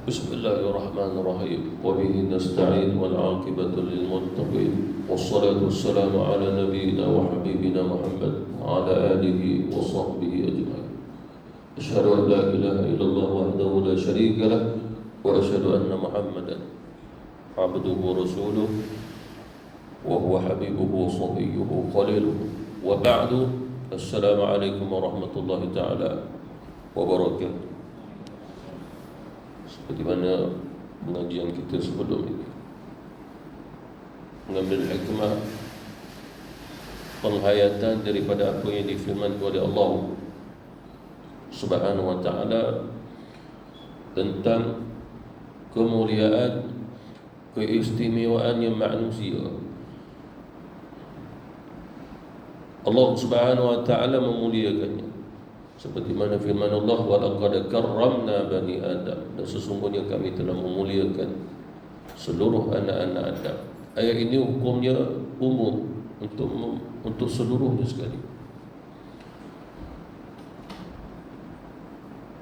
بسم الله الرحمن الرحيم وبه نستعين والعاقبة للمتقين والصلاة والسلام على نبينا وحبيبنا محمد وعلى آله وصحبه أجمعين. أشهد أن لا إله إلا الله وحده لا شريك له وأشهد أن محمدا عبده ورسوله وهو حبيبه وصفيه خليله وبعد. السلام عليكم ورحمة الله تعالى wabarakatuh. Seperti mana pengajian kita sebelum ini, mengambil hikmah penghayatan daripada apa yang difirmankan oleh Allah Subhanahu wa ta'ala tentang kemuliaan, keistimewaannya manusia. Allah Subhanahu wa ta'ala memuliakannya, seperti mana firman Allah, walaqad karramna bani Adam, dan sesungguhnya kami telah memuliakan seluruh anak-anak Adam. Ayat ini hukumnya umum untuk seluruhnya sekali.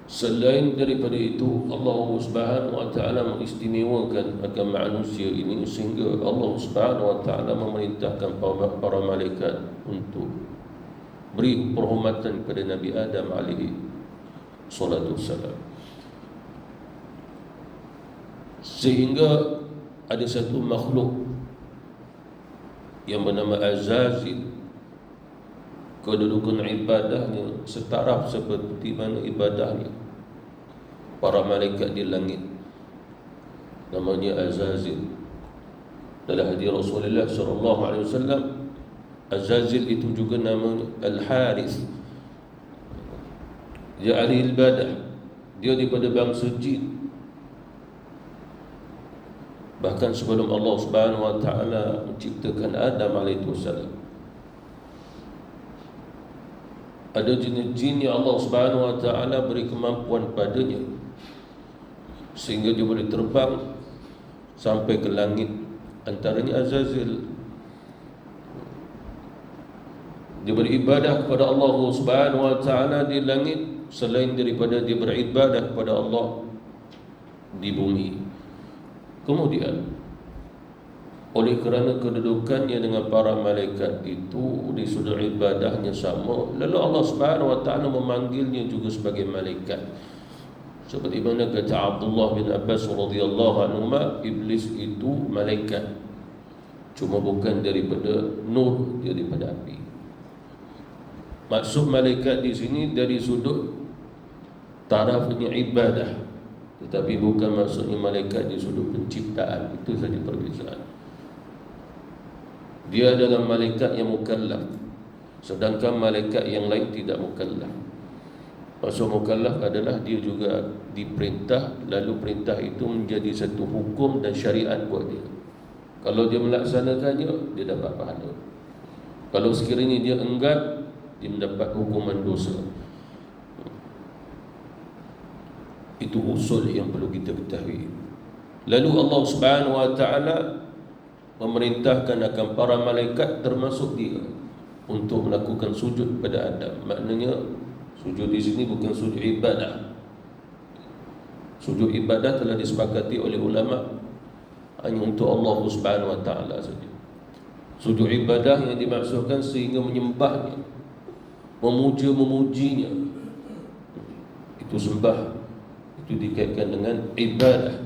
Selain daripada itu, Allah Subhanahu wa ta'ala mengistimewakan akan manusia ini, sehingga Allah Subhanahu wa ta'ala memerintahkan para malaikat untuk beri perhormatan kepada Nabi Adam alaihi salatu wassalam. Sehingga ada satu makhluk yang bernama Azazil, kedudukan ibadahnya setaraf seperti mana ibadahnya para malaikat di langit. Namanya Azazil. Dalam hadis Rasulullah sallallahu alaihi wasallam, Azazil itu juga namanya Al-Harith. Dia ahli ibadah, dia daripada bangsa jin. Bahkan sebelum Allah Subhanahu wa ta'ala menciptakan Adam alaihi wasallam, ada jenis jin yang Allah Subhanahu wa ta'ala beri kemampuan padanya sehingga dia boleh terbang sampai ke langit. Antaranya Azazil. Dia beribadah kepada Allah Subhanahu wa ta'ala di langit, selain daripada dia beribadah kepada Allah di bumi. Kemudian, oleh kerana kedudukannya dengan para malaikat itu di sudut ibadahnya sama, lalu Allah Subhanahu wa ta'ala memanggilnya juga sebagai malaikat. Seperti mana kata Abdullah bin Abbas radhiyallahu anhu, iblis itu malaikat, cuma bukan daripada nur, dia daripada api. Maksud malaikat di sini dari sudut tarafnya ibadah, tetapi bukan maksudnya malaikat di sudut penciptaan. Itu saja perbezaan. Dia adalah malaikat yang mukallaf, sedangkan malaikat yang lain tidak mukallaf. Maksud mukallaf adalah dia juga diperintah, lalu perintah itu menjadi satu hukum dan syariat buat dia. Kalau dia melaksanakannya, dia dapat pahala. Kalau sekiranya dia enggan, dia mendapat hukuman dosa. Itu usul yang perlu kita ketahui. Lalu Allah Subhanahu wa ta'ala memerintahkan akan para malaikat termasuk dia untuk melakukan sujud pada Adam. Maknanya sujud di sini bukan sujud ibadah. Sujud ibadah telah disepakati oleh ulama hanya untuk Allah Subhanahu wa ta'ala saja. Sujud ibadah yang dimaksudkan sehingga menyembahnya, memujinya, itu sembah, itu dikaitkan dengan ibadah.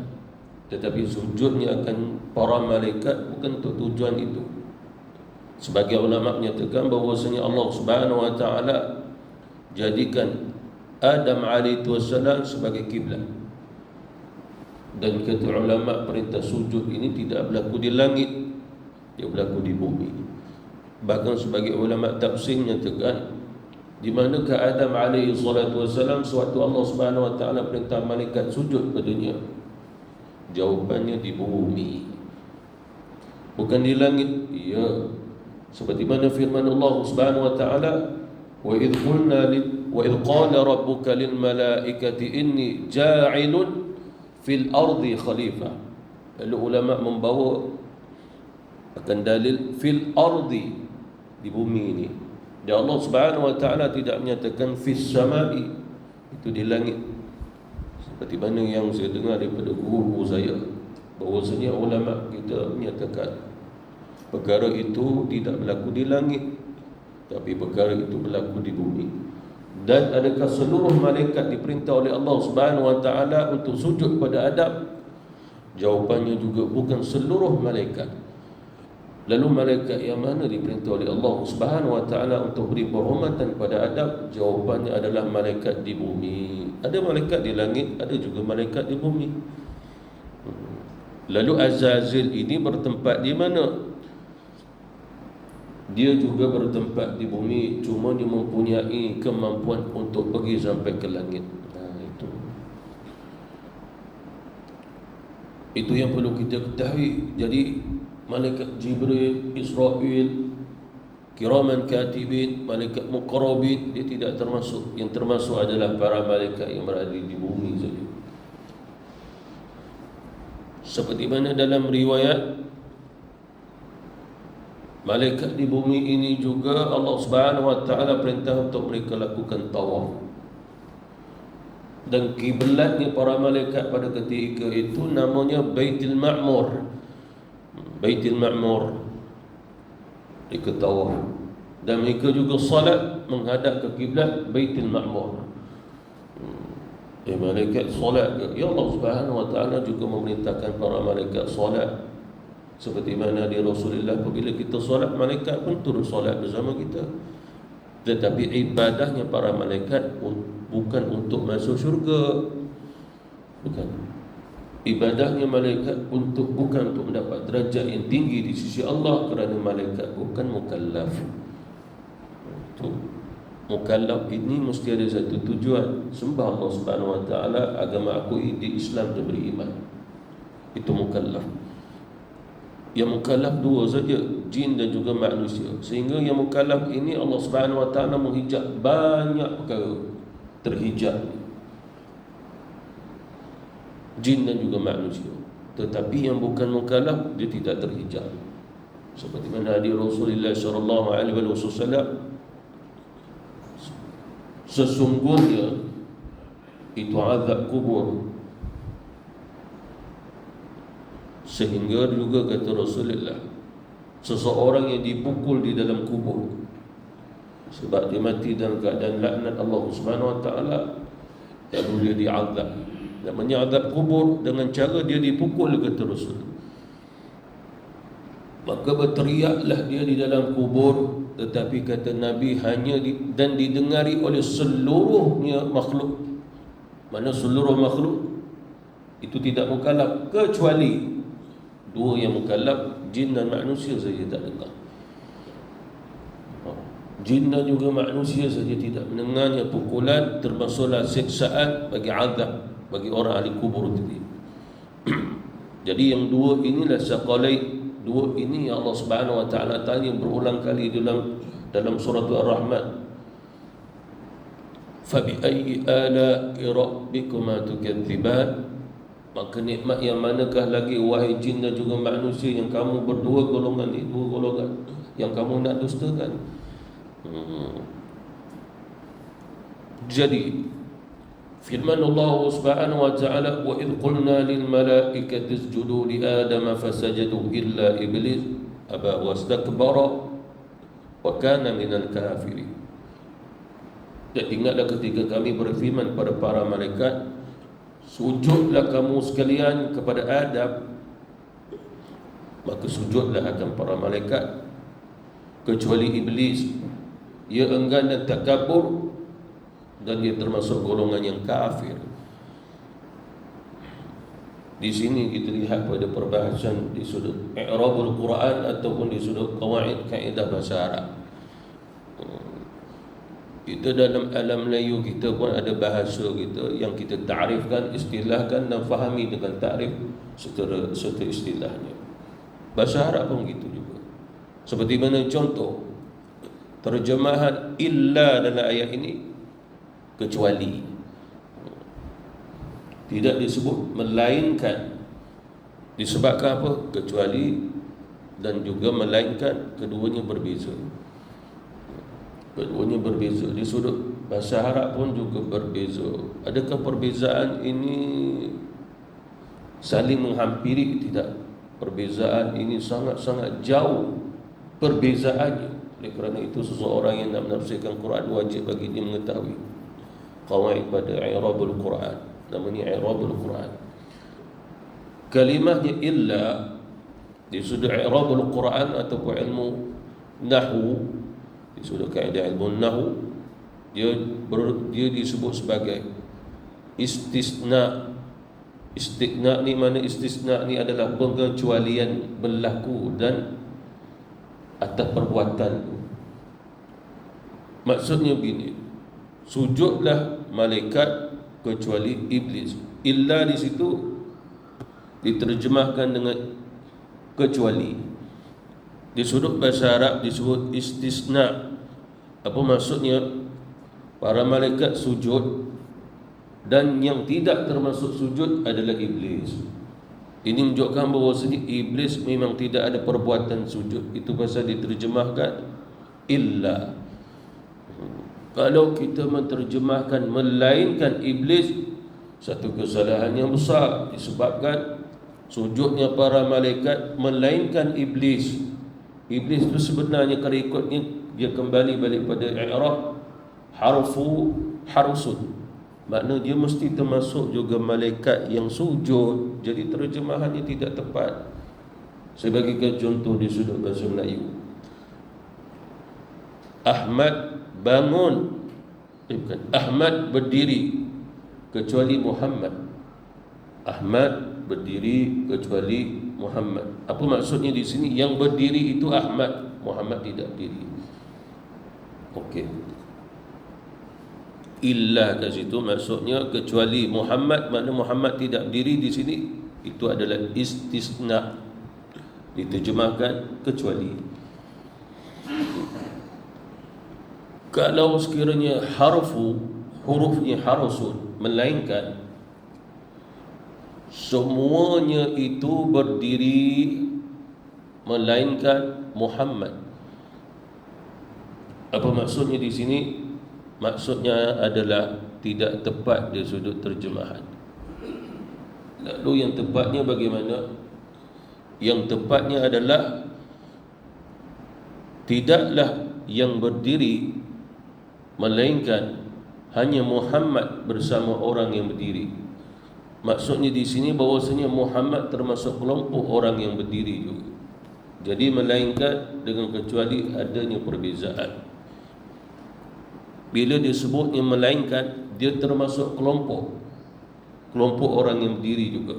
Tetapi sujudnya akan para malaikat bukan untuk tujuan itu. Sebagai ulama menyatakan bahawasanya Allah Subhanahu wa ta'ala jadikan Adam alaihi wassalam sebagai kiblat. Dan kata ulama, perintah sujud ini tidak berlaku di langit, dia berlaku di bumi. Bahkan sebagai ulama tafsir menyatakan, di manakah Adam alaihi salatu wassalam sewaktu Allah Subhanahu wa ta'ala perintah malaikat sujud padanya? Jawapannya di bumi, bukan di langit. Ya, seperti mana firman Allah Subhanahu wa ta'ala, wa idh qala rabbuka lil malaikati inni ja'ilun fil ardi khalifah. Lalu ulama membawa akan dalil fil ardi, di bumi ini. Dan Allah Subhanahu wa ta'ala tidak menyatakan fis samai, itu di langit. Seperti mana yang saya dengar daripada guru saya, bahawasanya ulama kita menyatakan perkara itu tidak berlaku di langit, tapi perkara itu berlaku di bumi. Dan adakah seluruh malaikat diperintah oleh Allah Subhanahu wa taala untuk sujud pada Adam? Jawapannya juga bukan seluruh malaikat. Lalu malaikat yang mana diperintah oleh Allah Subhanahu wa taala untuk beri penghormatan pada Adam? Jawapannya adalah malaikat di bumi. Ada malaikat di langit, ada juga malaikat di bumi. Lalu Azazil ini bertempat di mana? Dia juga bertempat di bumi, cuma dia mempunyai kemampuan untuk pergi sampai ke langit. Itu yang perlu kita ketahui. Jadi malaikat Jibril, Israfil, kiraman katibin, malaikat muqarrabin, dia tidak termasuk. Yang termasuk adalah para malaikat yang berada di bumi saja. Seperti mana dalam riwayat, malaikat di bumi ini juga Allah Subhanahu wa taala perintah untuk mereka lakukan tawaf. Dan kiblatnya para malaikat pada ketika itu namanya Baitul Ma'mur. Baitul Ma'mur, mereka tawaf. Dan mereka juga salat menghadap ke kiblat Baitul Ma'mur. Malaikat salat ke? Ya, Allah Subhanahu wa taala juga memerintahkan para malaikat salat. Seperti mana di Rasulullah, apabila kita solat, malaikat pun turut solat bersama kita. Tetapi ibadahnya para malaikat bukan untuk masuk syurga. Bukan. Ibadahnya malaikat bukan untuk mendapat derajat yang tinggi di sisi Allah, kerana malaikat bukan mukallaf. Mukallaf ini mesti ada satu tujuan. Sembah Allah Subhanahu wa taala, agama aku di Islam tu beriman. Itu mukallaf. Yang mukallaf dua saja, jin dan juga manusia. Sehingga yang mukallaf ini Allah Subhanahu wa taala menghijab banyak perkara, terhijab jin dan juga manusia. Tetapi yang bukan mukallaf, dia tidak terhijab. Seperti mana hadis Rasulullah sallallahu alaihi wasallam, sesungguhnya itu azab kubur. Sehingga juga kata Rasulullah, seseorang yang dipukul di dalam kubur sebab dia mati dalam keadaan laknat Allah Subhanahu wa taala, lalu dia diazab. Namanya azab kubur dengan cara dia dipukul, kata Rasul. Maka berteriaklah dia di dalam kubur, tetapi kata Nabi hanya dan didengari oleh seluruhnya makhluk. Mana seluruh makhluk itu tidak mukallaf, kecuali dua yang mukallaf, jin dan manusia saja tak dengar. Jin dan juga manusia saja tidak mendengarnya pukulan, termasuklah siksaan bagi azab bagi orang ahli kubur tadi. Jadi yang dua inilah saqalai, dua ini Allah Subhanahu wa taala tanya berulang kali dalam surah Ar-Rahman. Fa bi ayyi ala'i rabbikuma tukadziban? Maka nikmat yang manakah lagi wahai jin dan juga manusia yang kamu berdua golongan ni, dua golongan yang kamu nak dustakan? Jadi firman Allah Subhanahu wa taala, wa idh qulna lil malaikati isjudu li adama fasajadu illa iblis aba wastakbara wa kana minal kafirin. Dan ingatlah ketika kami berfirman kepada para malaikat, sujudlah kamu sekalian kepada Adam, maka sujudlah akan para malaikat kecuali iblis. Ia enggan dan takabur, dan dia termasuk golongan yang kafir. Di sini kita lihat pada perbahasan di sudut i'rabul Quran ataupun di sudut qawaid kaedah bahasa Arab. Kita dalam alam Melayu kita pun ada bahasa kita yang kita ta'rifkan, istilahkan dan fahami dengan ta'rif serta istilahnya. Bahasa Arab pun begitu juga. Seperti mana contoh terjemahan illa dalam ayat ini, kecuali. Tidak disebut melainkan. Disebabkan apa? Kecuali dan juga melainkan, keduanya berbeza. Keduanya berbeza. Di sudut bahasa Arab pun juga berbeza. Adakah perbezaan ini saling menghampiri? Tidak. Perbezaan ini sangat-sangat jauh perbezaannya. Oleh kerana itu seseorang yang nak menafsirkan Quran wajib bagi dia mengetahui qawaid pada i'rabul Quran. Namanya i'rabul Quran. Kalimahnya illa di sudut i'rabul Quran ataupun ilmu nahwu, di sudut kaedah ilmu nahwu, dia disebut sebagai istisna. Istisna ni mana? Istisna ni adalah pengecualian berlaku dan atas perbuatan. Maksudnya begini, sujudlah malaikat kecuali iblis. Illa di situ diterjemahkan dengan kecuali. Di sudut bahasa Arab disebut istisna. Apa maksudnya? Para malaikat sujud dan yang tidak termasuk sujud adalah iblis. Ini menunjukkan bahawa iblis memang tidak ada perbuatan sujud. Itu pasal diterjemahkan illa. Kalau kita menterjemahkan melainkan iblis, satu kesalahan yang besar, disebabkan sujudnya para malaikat melainkan iblis. Iblis itu sebenarnya kalau ikutnya dia kembali balik pada i'rab harusun. Makna dia mesti termasuk juga malaikat yang sujud. Jadi terjemahannya tidak tepat. Saya bagikan contoh di sudut bahasa Melayu. Ahmad bangun, bukan, Ahmad berdiri kecuali Muhammad. Ahmad berdiri kecuali Muhammad. Apa maksudnya di sini? Yang berdiri itu Ahmad, Muhammad tidak berdiri. Okey. Illa kat situ maksudnya kecuali Muhammad, makna Muhammad tidak berdiri di sini. Itu adalah istisna. Diterjemahkan kecuali. Kalau sekiranya hurufnya harusun, melainkan, semuanya itu berdiri melainkan Muhammad. Apa maksudnya di sini? Maksudnya adalah tidak tepat dari sudut terjemahan. Lalu yang tepatnya bagaimana? Yang tepatnya adalah tidaklah yang berdiri melainkan hanya Muhammad bersama orang yang berdiri. Maksudnya di sini bahawasanya Muhammad termasuk kelompok orang yang berdiri juga. Jadi melainkan dengan kecuali adanya perbezaan. Bila disebutnya melainkan, dia termasuk kelompok orang yang berdiri juga.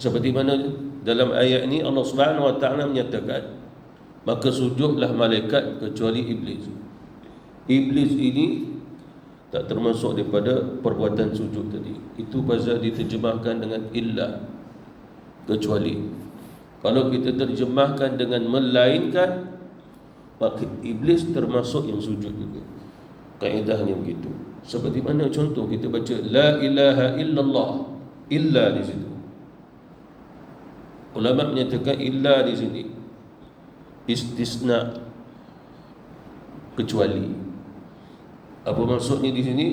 Seperti mana dalam ayat ini Allah Subhanahu wa taala menyatakan, maka sujudlah malaikat kecuali iblis. Iblis ini tak termasuk daripada perbuatan sujud tadi. Itu pasal diterjemahkan dengan illa, kecuali. Kalau kita terjemahkan dengan melainkan, maka iblis termasuk yang sujud juga. Kaedahnya begitu. Seperti mana contoh kita baca la ilaha illallah, illa di situ. Ulama menyatakan illa di sini istisna, kecuali. Apa maksudnya di sini?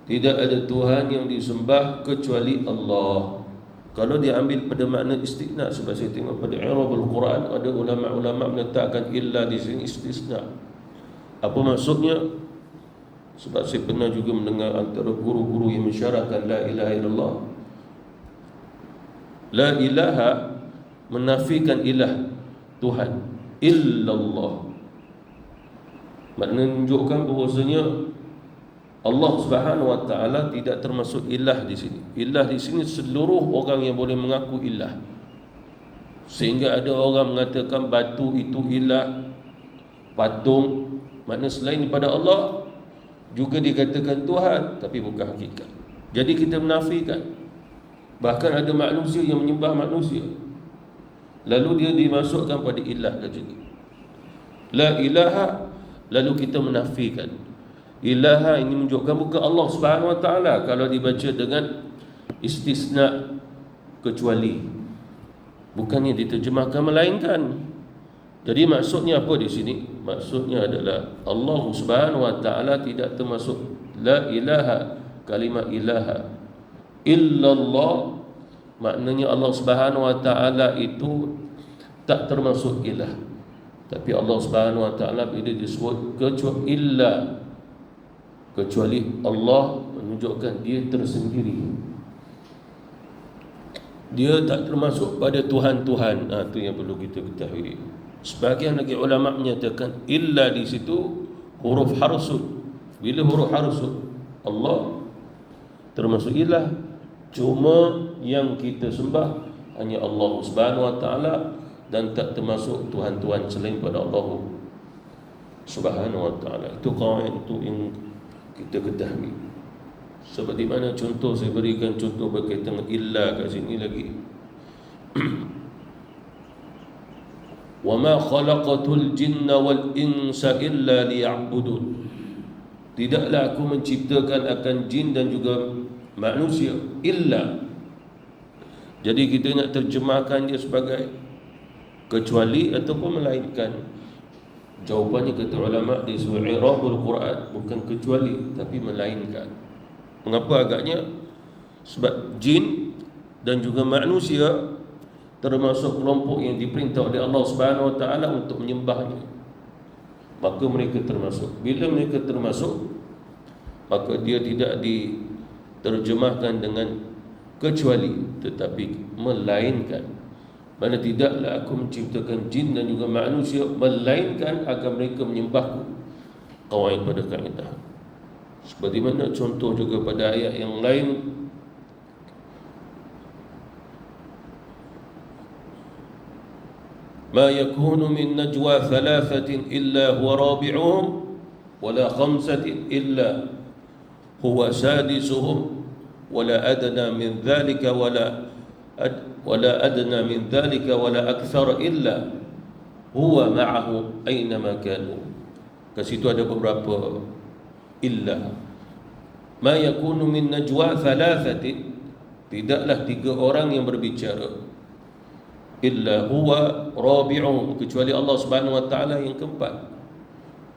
Tidak ada Tuhan yang disembah kecuali Allah. Kalau diambil pada makna istisna, sebab saya tengok pada i'rabul Quran ada ulama-ulama menetapkan illa di sini istisna. Apa maksudnya? Sebab saya pernah juga mendengar antara guru-guru yang mensyarahkan la ilaha illallah. La ilaha menafikan ilah, Tuhan, illallah. Maknanya menunjukkan bahawasanya Allah Subhanahu wa taala tidak termasuk ilah di sini. Ilah di sini seluruh orang yang boleh mengaku ilah. Sehingga ada orang mengatakan batu itu ilah, patung, maknanya selain daripada Allah juga dikatakan Tuhan, tapi bukan hakikat. Jadi kita menafikan. Bahkan ada manusia yang menyembah manusia, lalu dia dimasukkan pada ilah kat sini. La ilaha, lalu kita menafikan. Ilaha ini menunjukkan bukan Allah Subhanahu wa taala kalau dibaca dengan istisna, kecuali. Bukannya diterjemahkan melainkan. Jadi maksudnya apa di sini? Maksudnya adalah Allah Subhanahu wa taala tidak termasuk la ilaha, kalimat ilaha illallah, maknanya Allah Subhanahu wa taala itu tak termasuk ilah. Tapi Allah Subhanahu wa taala bila disebut kecuali Allah, menunjukkan dia tersendiri. Dia tak termasuk pada Tuhan-Tuhan. Itu yang perlu kita ketahui. Sebahagian lagi ulama menyatakan illa di situ huruf harsud. Bila huruf harsud, Allah termasuk ilah. Cuma yang kita sembah hanya Allah Subhanahu wa taala dan tak termasuk Tuhan-Tuhan selain pada Allah Subhanahu wa taala. Itu kaedah itu yang kita ketahui. Seperti mana contoh, saya berikan contoh berkaitan dengan illa kat sini lagi. Wa ma khalaqatul jinna wal insa illa liya'budun. Tidaklah aku menciptakan akan jin dan juga manusia illa. Jadi kita nak terjemahkan dia sebagai kecuali ataupun melainkan. Jawapannya kata ulama di surah i'rabul Quran bukan kecuali tapi melainkan. Mengapa agaknya? Sebab jin dan juga manusia termasuk kelompok yang diperintah oleh Allah Subhanahu wa taala untuk menyembahnya. Maka mereka termasuk. Bila mereka termasuk, maka dia tidak diterjemahkan dengan kecuali tetapi melainkan. Mana tidaklah aku menciptakan jin dan juga manusia melainkan agar mereka menyembahku. Kawaid pada kaedah. Seperti mana contoh juga pada ayat yang lain, ma yakunu min najwa thalathatin illa huwa rabi'uhum wala khamsatin illa huwa sadisuhum wala adna min dhalika wala adna min dhalika wala akthar illa huwa ma'ahu aynama kanu. Ke situ ada beberapa illa. Ma yakunu min najwa thalathatin, tidaklah 3 orang yang berbicara, illa huwa rabi'uhum, kecuali Allah Subhanahu wa taala yang keempat.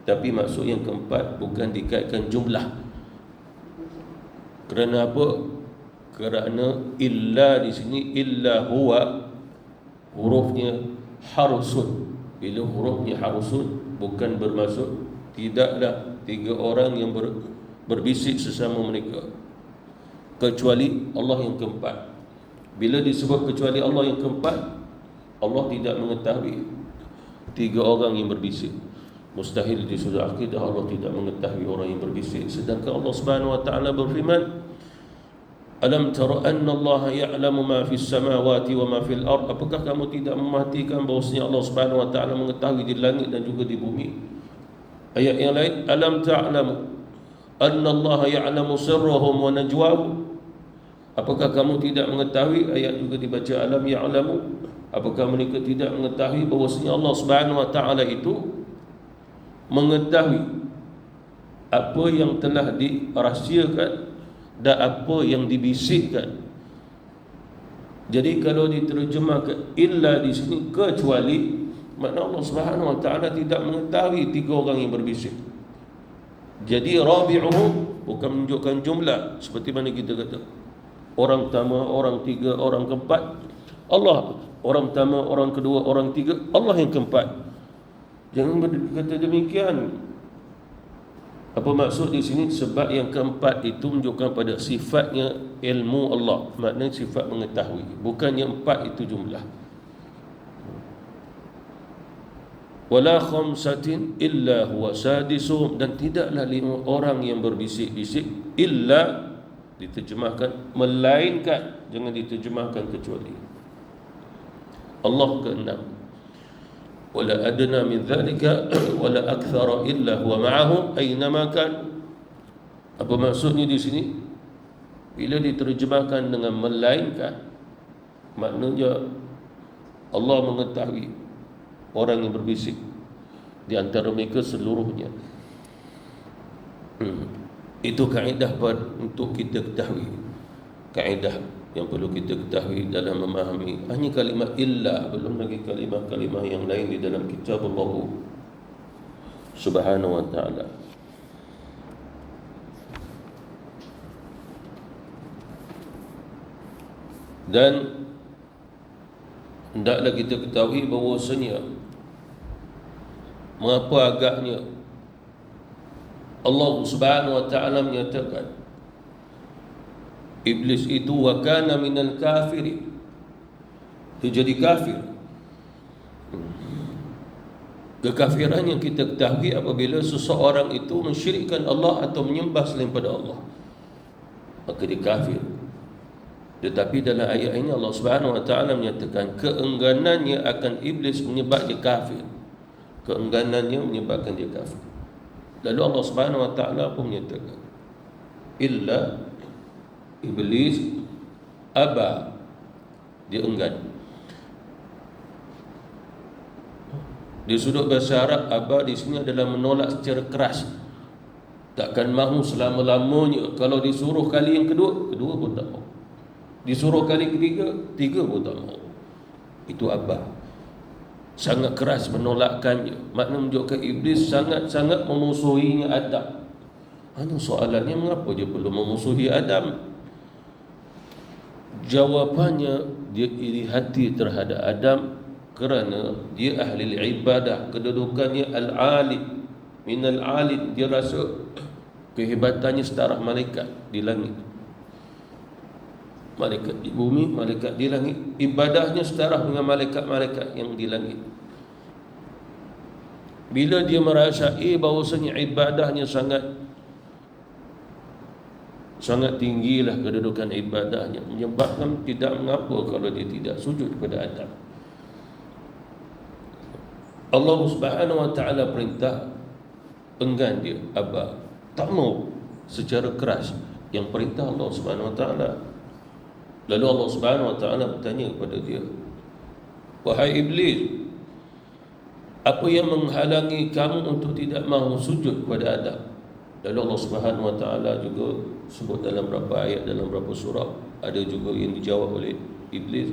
Tapi maksud yang keempat bukan dikaitkan jumlah. Kerana apa? Kerana illa di sini, illa huwa hurufnya harsun. Bila hurufnya harsun bukan bermaksud tidaklah 3 orang yang berbisik sesama mereka, kecuali Allah yang keempat. Bila disebut kecuali Allah yang keempat, Allah tidak mengetahui 3 orang yang berbisik. Mustahil di sudut akidah Allah tidak mengetahui orang yang berbisik. Sedangkan Allah Subhanahu wa taala berfirman, alam tara anna Allah ya'lamu ma fis samawati wa ma fil ard. Apakah kamu tidak memperhatikan bahawasanya Allah Subhanahu wa taala mengetahui di langit dan juga di bumi? Ayat yang lain, alam ta'lamu anna Allah ya'lamu sirrahum wa najwahum. Apakah kamu tidak mengetahui? Ayat juga dibaca alam ya'lamu. Apakah mereka tidak mengetahui bahawasanya Allah Subhanahu wa taala itu mengetahui apa yang telah dirahsiakan dan apa yang dibisikkan. Jadi kalau diterjemahkan illa di sini kecuali, makna Allah Subhanahu wa taala tidak mengetahui 3 orang yang berbisik. Jadi rabi'uhum bukan menunjukkan jumlah seperti mana kita kata orang pertama, orang tiga, orang keempat. Allah orang pertama, orang kedua, orang tiga, Allah yang keempat. Jangan berkata demikian. Apa maksud di sini? Sebab yang keempat itu menunjukkan pada sifatnya ilmu Allah, maknanya sifat mengetahui. Bukan yang 4 itu jumlah. Wala khamsatin illa huwa sadisuhum, dan tidaklah 5 orang yang berbisik-bisik, illa diterjemahkan melainkan, jangan diterjemahkan kecuali. Allah ke-6. Wala adna min dhalika wala akthara illa huwa ma'ahum aynama kan. Apa maksudnya di sini? Bila diterjemahkan dengan melainkan, maknanya Allah mengetahui orang yang berbisik di antara mereka seluruhnya. Itu kaedah untuk kita ketahui. Kaedah yang perlu kita ketahui dalam memahami hanya kalimat illa, belum lagi kalimah-kalimah yang lain di dalam kitab Allah Subhanahu wa ta'ala. Dan hendaklah kita ketahui bahawasanya mengapa agaknya Allah Subhanahu wa ta'ala menyatakan Iblis itu wa kana minal kafirin, dia jadi kafir. Kekafiran yang kita ketahui apabila seseorang itu mensyirikkan Allah atau menyembah selain pada Allah, maka dia kafir. Tetapi dalam ayat ini Allah Subhanahu wa ta'ala menyatakan keengganannya akan iblis menyebabkan dia kafir. Keengganannya menyebabkan dia kafir. Lalu Allah Subhanahu wa ta'ala pun menyatakan illa iblis aba, dia enggan. Di sudut bahasa Arab, aba di sini adalah menolak secara keras, takkan mahu selama-lamanya. Kalau disuruh kali yang kedua, kedua pun tak mahu. Disuruh kali ketiga, tiga pun tak mahu. Itu aba, sangat keras menolakkannya. Makna menunjukkan iblis sangat-sangat memusuhinya Adam. Hanya soalannya, mengapa dia perlu memusuhi Adam? Jawapannya, dia iri hati terhadap Adam kerana dia ahli ibadah, kedudukannya al-alim, minal alim. Dia rasa kehebatannya setara malaikat di langit, malaikat di bumi, malaikat di langit. Ibadahnya setara dengan malaikat-malaikat yang di langit. Bila dia merasai bahawasanya ibadahnya sangat tinggilah kedudukan ibadahnya, menyebabkan tidak mengapa kalau dia tidak sujud kepada Adam. Allah Subhanahu wa ta'ala perintah, enggan dia, aba, tak mau secara keras yang perintah Allah Subhanahu wa ta'ala. Lalu Allah Subhanahu wa ta'ala bertanya kepada dia, wahai iblis, apa yang menghalangi kamu untuk tidak mahu sujud kepada Adam? Lalu Allah Subhanahu wa ta'ala juga sebut dalam beberapa ayat, dalam beberapa surah, ada juga yang dijawab oleh iblis,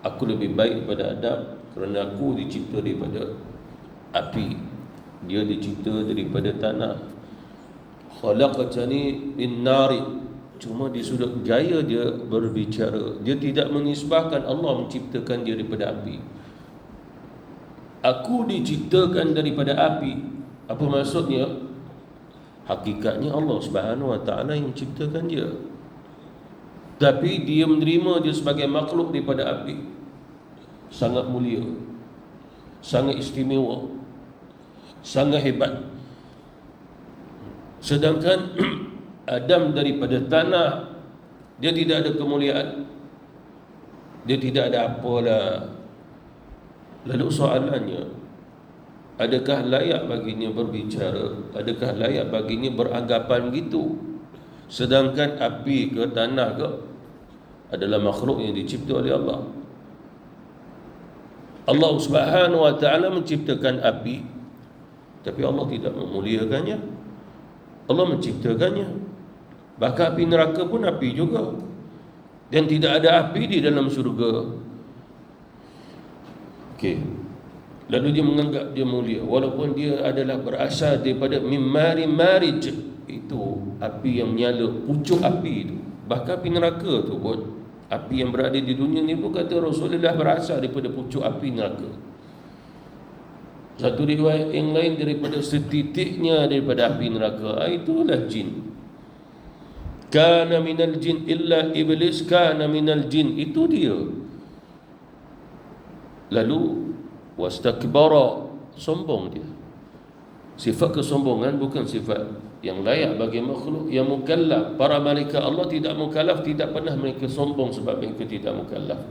aku lebih baik daripada Adam kerana aku dicipta daripada api, dia dicipta daripada tanah. Khalaqtani min nari, cuma di sudut gaya dia berbicara, dia tidak menisbahkan Allah menciptakan dia daripada api. Aku diciptakan daripada api. Apa maksudnya? Hakikatnya Allah Subhanahu wa ta'ala yang menciptakan dia, tapi dia menerima dia sebagai makhluk daripada api. Sangat mulia, sangat istimewa, sangat hebat. Sedangkan Adam daripada tanah, dia tidak ada kemuliaan, dia tidak ada apalah. Lalu soalannya, adakah layak baginya berbicara? Adakah layak baginya beranggapan gitu? Sedangkan api ke tanah ke adalah makhluk yang dicipta oleh Allah. Allah Subhanahu wa ta'ala menciptakan api, tapi Allah tidak memuliakannya. Allah menciptakannya. Bahkan api neraka pun api juga, dan tidak ada api di dalam syurga. Okey. Lalu dia menganggap dia mulia, walaupun dia adalah berasal daripada mimari marij, itu api yang menyala, pucuk api itu. Bahkan api neraka tu pun, api yang berada di dunia ni pun kata Rasulullah berasal daripada pucuk api neraka. Satu riwayat yang lain daripada setitiknya daripada api neraka. Itulah jin. Kana minal jin illa iblis kana minal jin, itu dia. Lalu wastakbara, sombong dia. Sifat kesombongan bukan sifat yang layak bagi makhluk yang mukallaf. Para malaikat Allah tidak mukallaf, tidak pernah mereka sombong sebab mereka tidak mukallaf,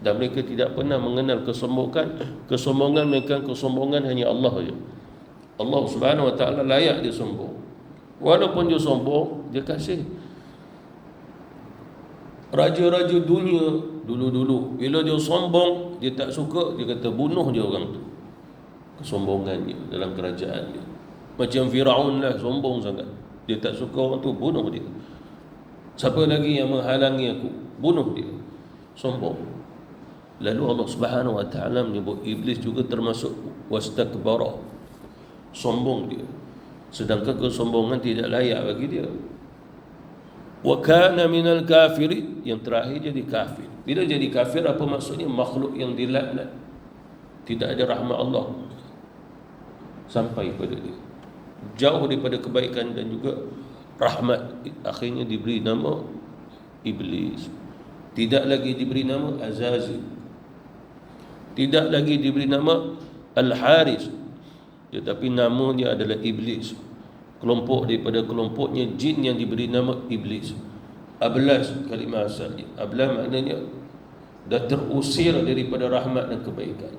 dan mereka tidak pernah mengenal kesombongan mereka. Kesombongan hanya Allah saja. Allah Subhanahu wa ta'ala layak dia sombong. Walaupun dia sombong, dia kasih. Raja-raja dunia dulu-dulu, bila dia sombong, dia tak suka, dia kata bunuh je orang tu. Kesombongannya dalam kerajaan dia. Macam Firaun lah, sombong sangat. Dia tak suka orang tu, bunuh dia. Siapa lagi yang menghalangi aku? bunuh dia. Sombong. Lalu Allah Subhanahu wa taala menyebut iblis juga termasuk wastakbara. Sombong dia. Sedangkan kesombongan tidak layak bagi dia. Wa kana minal kafirin, yang terakhir jadi kafir. Bila jadi kafir apa maksudnya? Makhluk yang dilaknat. Tidak ada rahmat Allah sampai pada dia. Jauh daripada kebaikan dan juga rahmat. Akhirnya diberi nama iblis. Tidak lagi diberi nama Azazil. Tidak lagi diberi nama Al-Haris, tetapi namanya adalah iblis. Kelompok daripada kelompoknya jin yang diberi nama iblis. Ablas kalimah asalnya. Ablas maknanya dah terusir daripada rahmat dan kebaikan.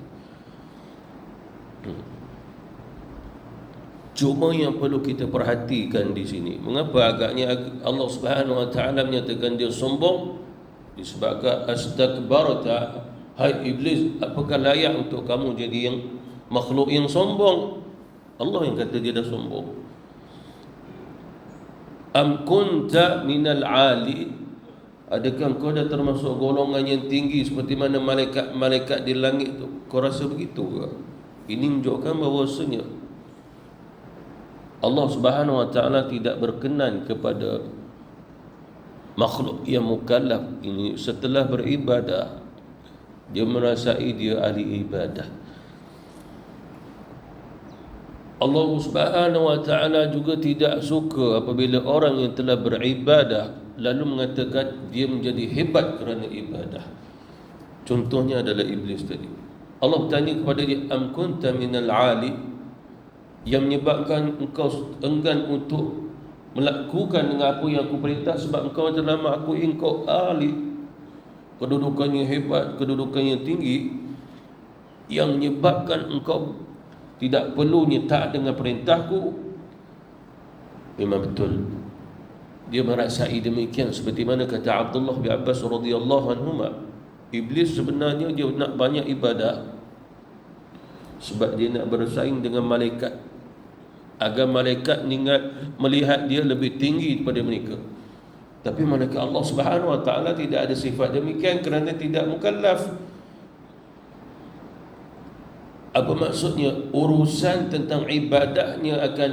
Cuma yang perlu kita perhatikan di sini, mengapa agaknya Allah Subhanahu wa taala menyatakan dia sombong? Disebabkan astakbarta, hai iblis, apakah layak untuk kamu jadi yang makhluk yang sombong? Allah yang kata dia dah sombong. Am kunta minal ali, adakah kau dah termasuk golongan yang tinggi seperti mana malaikat-malaikat di langit tu? Kau rasa begitu ke? Ini menunjukkan bahawasanya Allah Subhanahu wa taala tidak berkenan kepada makhluk yang mukallaf ini setelah beribadah dia merasai dia ahli ibadah. Allah Subhanahu wa taala juga tidak suka apabila orang yang telah beribadah lalu mengatakan dia menjadi hebat kerana ibadah. Contohnya adalah iblis tadi. Allah bertanya kepada dia, am kunta minal ali, yang menyebabkan engkau enggan untuk melakukan dengan apa yang aku perintah sebab engkau telah mengakui engkau ahli, kedudukannya hebat, kedudukannya tinggi, yang menyebabkan engkau tidak perlunya taat dengan perintahku. Memang betul dia merasai demikian, seperti mana kata Abdullah bin Abbas radhiyallahu anhuma, iblis sebenarnya dia nak banyak ibadah sebab dia nak bersaing dengan malaikat, agar malaikat melihat dia lebih tinggi daripada mereka. Tapi malaikat Allah Subhanahu wa taala tidak ada sifat demikian kerana tidak mukallaf. Apa maksudnya? Urusan tentang ibadahnya akan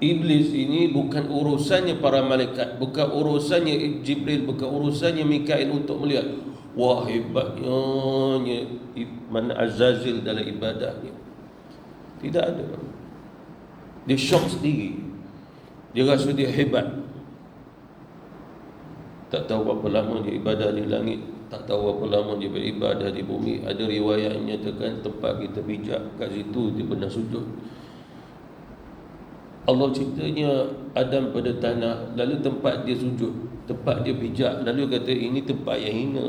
iblis ini bukan urusannya para malaikat, bukan urusannya Jibril, bukan urusannya Mikail untuk melihat wah hebatnya mana Azazil dalam ibadahnya. Tidak ada. Dia syok sendiri. Dia rasa dia hebat. Tak tahu berapa lama dia ibadah di langit, tak tahu berapa lama dia beribadah di bumi. Ada riwayat yang menyatakan tempat kita pijak kat situ dia pernah sujud. Allah ciptanya Adam pada tanah, lalu tempat dia sujud, tempat dia pijak, lalu kata ini tempat yang hina.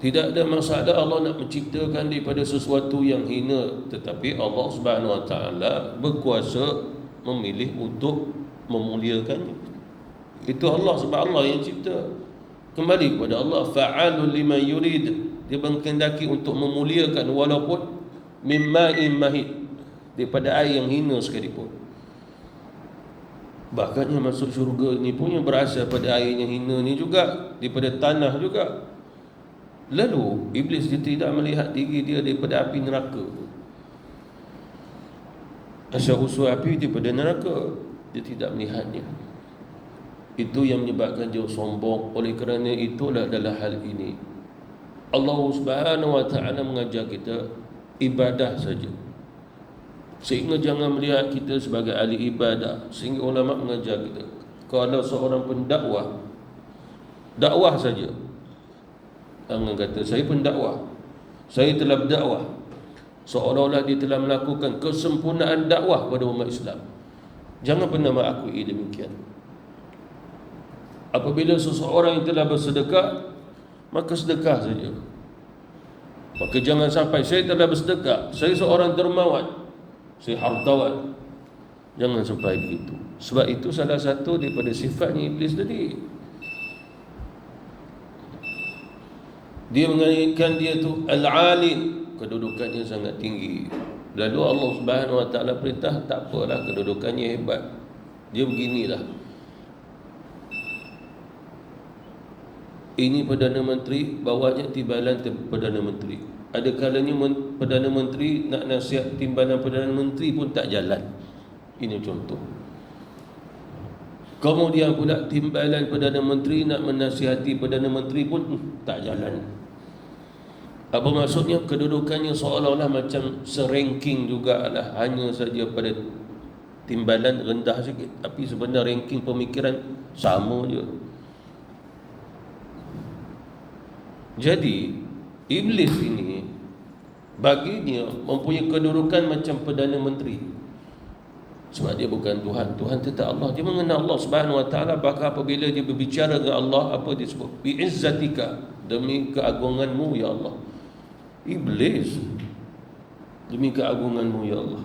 Tidak ada masalah Allah nak menciptakan daripada sesuatu yang hina, tetapi Allah Subhanahu wa taala berkuasa memilih untuk memuliakannya. Itu Allah, sebab Allah yang cipta. Kembali kepada Allah, fa'alul liman yurid, dia berkehendak untuk memuliakan walaupun mimma'in mahid, daripada air yang hina sekalipun. Bahkan yang masuk syurga ni pun yang berasal pada air yang hina ni juga, daripada tanah juga. Lalu iblis dia tidak melihat diri dia daripada api neraka, asal usul api daripada neraka, dia tidak melihatnya. Itu yang menyebabkan dia sombong. Oleh kerana itulah dalam hal ini Allah Subhanahu wa taala mengajar kita ibadah saja, sehingga jangan melihat kita sebagai ahli ibadah. Sehingga ulama mengajar kita, kalau seorang pendakwah dakwah saja, jangan kata saya pendakwah, saya telah berdakwah, seolah-olah dia telah melakukan kesempurnaan dakwah pada umat Islam. Jangan pernah mengakui demikian. Apabila seseorang yang telah bersedekah, maka sedekah saja. Maka jangan sampai saya telah bersedekah, saya seorang dermawan, saya hartawan. Jangan sampai begitu. Sebab itu salah satu daripada sifatnya iblis tadi. Dia mengaitkan dia tu al-alim, kedudukannya sangat tinggi. Lalu Allah Subhanahu wa taala perintah, tak apalah kedudukannya hebat, dia beginilah. Ini Perdana Menteri, bawahnya timbalan Perdana Menteri. Ada kalanya Perdana Menteri nak nasihat timbalan Perdana Menteri pun tak jalan. Ini contoh. Kemudian pula timbalan Perdana Menteri nak menasihati Perdana Menteri pun tak jalan. Apa maksudnya? Kedudukannya seolah-olah macam seranking jugalah, hanya saja pada timbalan rendah sikit, tapi sebenarnya ranking pemikiran sama je. Jadi iblis ini baginya mempunyai kedudukan macam Perdana Menteri, sebab dia bukan Tuhan. Tuhan tetap Allah. Dia mengenal Allah Subhanahu Wa Taala. Bahkan apabila dia berbicara dengan Allah, apa dia sebut? Bi'izzatika, demi keagunganmu ya Allah. Iblis, demi keagunganmu ya Allah.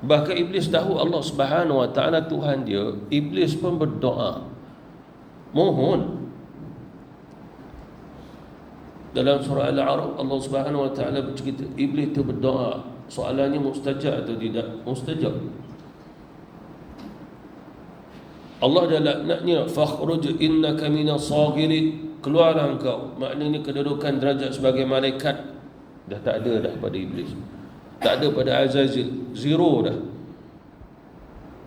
Bahkan iblis tahu Allah Subhanahu Wa Taala Tuhan dia. Iblis pun berdoa, mohon. Dalam surah Al-A'raf Allah Subhanahu Wa Taala bercerita iblis itu berdoa. Soalannya mustajab atau tidak? Mustajab. Allah dah laknatnya, fakhruj innaka minas sagirin, keluarlah engkau. Maknanya kedudukan derajat sebagai malaikat dah tak ada dah pada iblis. Tak ada pada Azazil, zero dah.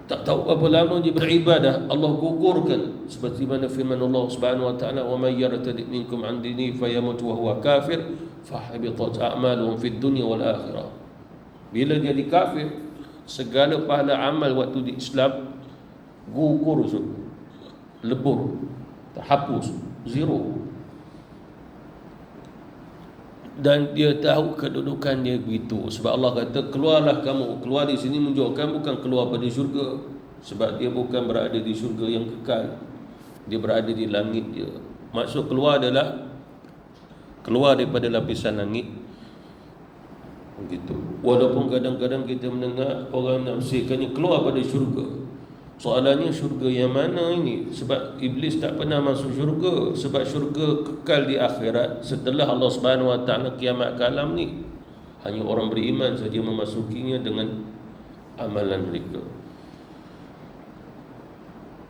Tak tahu berapa lama dia beribadah, Allah gugurkan. Seperti mana firman Allah Subhanahu Wa Taala, wa may yartadid minkum an dini fayamut wa huwa kafir fahabitat a'maluhum fid dunya wal akhirah. Bila jadi kafir, segala pahala amal waktu di Islam gugur, lebur, terhapus, zero. Dan dia tahu kedudukan dia begitu. Sebab Allah kata, keluarlah kamu. Keluar di sini menunjukkan bukan keluar pada syurga, sebab dia bukan berada di syurga yang kekal, dia berada di langit dia. Maksud keluar adalah keluar daripada lapisan langit, begitu. Walaupun kadang-kadang kita mendengar orang nafsirkannya keluar pada syurga. Soalannya syurga yang mana ini? Sebab iblis tak pernah masuk syurga. Sebab syurga kekal di akhirat setelah Allah Subhanahu Wa Taala kiamat kalam ni. Hanya orang beriman saja memasukinya dengan amalan mereka.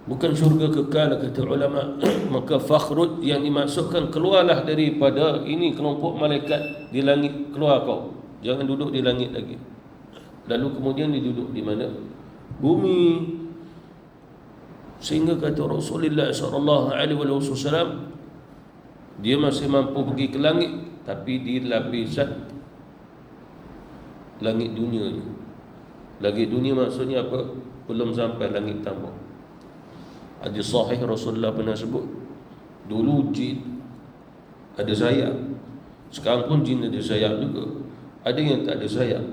Bukan syurga kekal kata ulama. Maka fakhrud yang dimaksudkan keluarlah daripada ini kelompok malaikat di langit. Keluar kau, jangan duduk di langit lagi. Lalu kemudian dia duduk di mana? Bumi. Sehingga kata Rasulullah SAW, dia masih mampu pergi ke langit, tapi di lapisan langit dunia ni. Langit dunia maksudnya apa? Belum sampai langit tambah. Hadis sahih Rasulullah pernah sebut, dulu jin ada sayap, sekarang pun jin ada sayap juga. Ada yang tak ada sayap.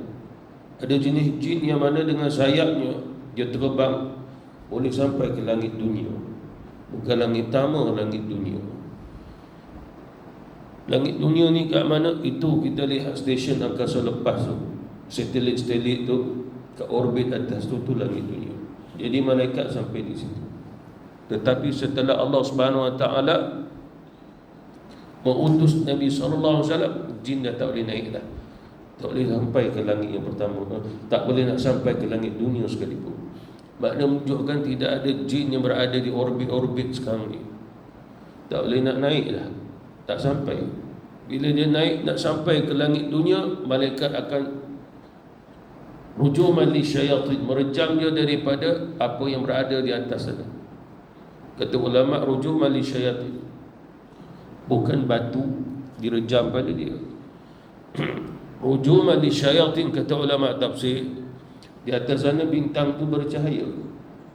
Ada jenis jin yang mana dengan sayapnya dia terbang boleh sampai ke langit dunia. Bukan langit tama, langit dunia. Langit dunia ni kat mana? Itu kita lihat stesen angkasa lepas tu, satelit-satelit tu ke orbit atas tu langit dunia. Jadi malaikat sampai di situ. Tetapi setelah Allah Subhanahu Wa Taala mengutus Nabi SAW, jin dah tak boleh naik dah. Tak boleh sampai ke langit yang pertama. Tak boleh nak sampai ke langit dunia sekalipun. Maknanya menunjukkan tidak ada jin yang berada di orbit-orbit sekarang ni. Tak boleh nak naik dah, tak sampai. Bila dia naik nak sampai ke langit dunia, malaikat akan rujuman li syayatin, merejam dia daripada apa yang berada di atas sana. Kata ulama, rujuman li syayatin, bukan batu direjam pada dia. Rujuman li syayatin, kata ulama tafsir, di atas sana bintang tu bercahaya.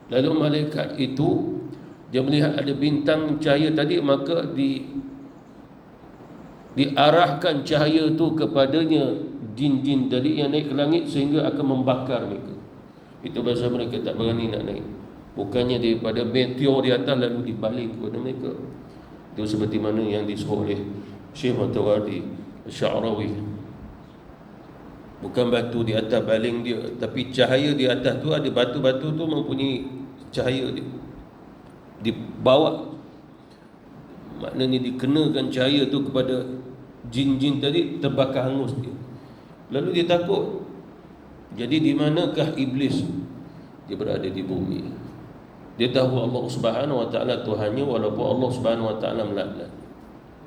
Lalu malaikat itu dia melihat ada bintang cahaya tadi, maka diarahkan cahaya tu kepadanya jin-jin tadi yang naik ke langit, sehingga akan membakar mereka. Itu bahasa mereka tak berani nak naik. Bukannya daripada meteor di atas lalu dibalik kepada mereka. Itu seperti mana yang disuruh oleh Syekh Matawardi Sya'rawi. Bukan batu di atas baling dia, tapi cahaya di atas tu ada batu-batu tu mempunyai cahaya dia. Dibawa, maknanya dikenakan cahaya tu kepada jin-jin tadi, terbakar hangus dia. Lalu dia takut. Jadi di manakah iblis? Dia berada di bumi. Dia tahu Allah Subhanahu wa taala Tuhannya walaupun Allah Subhanahu wa taala melaknat.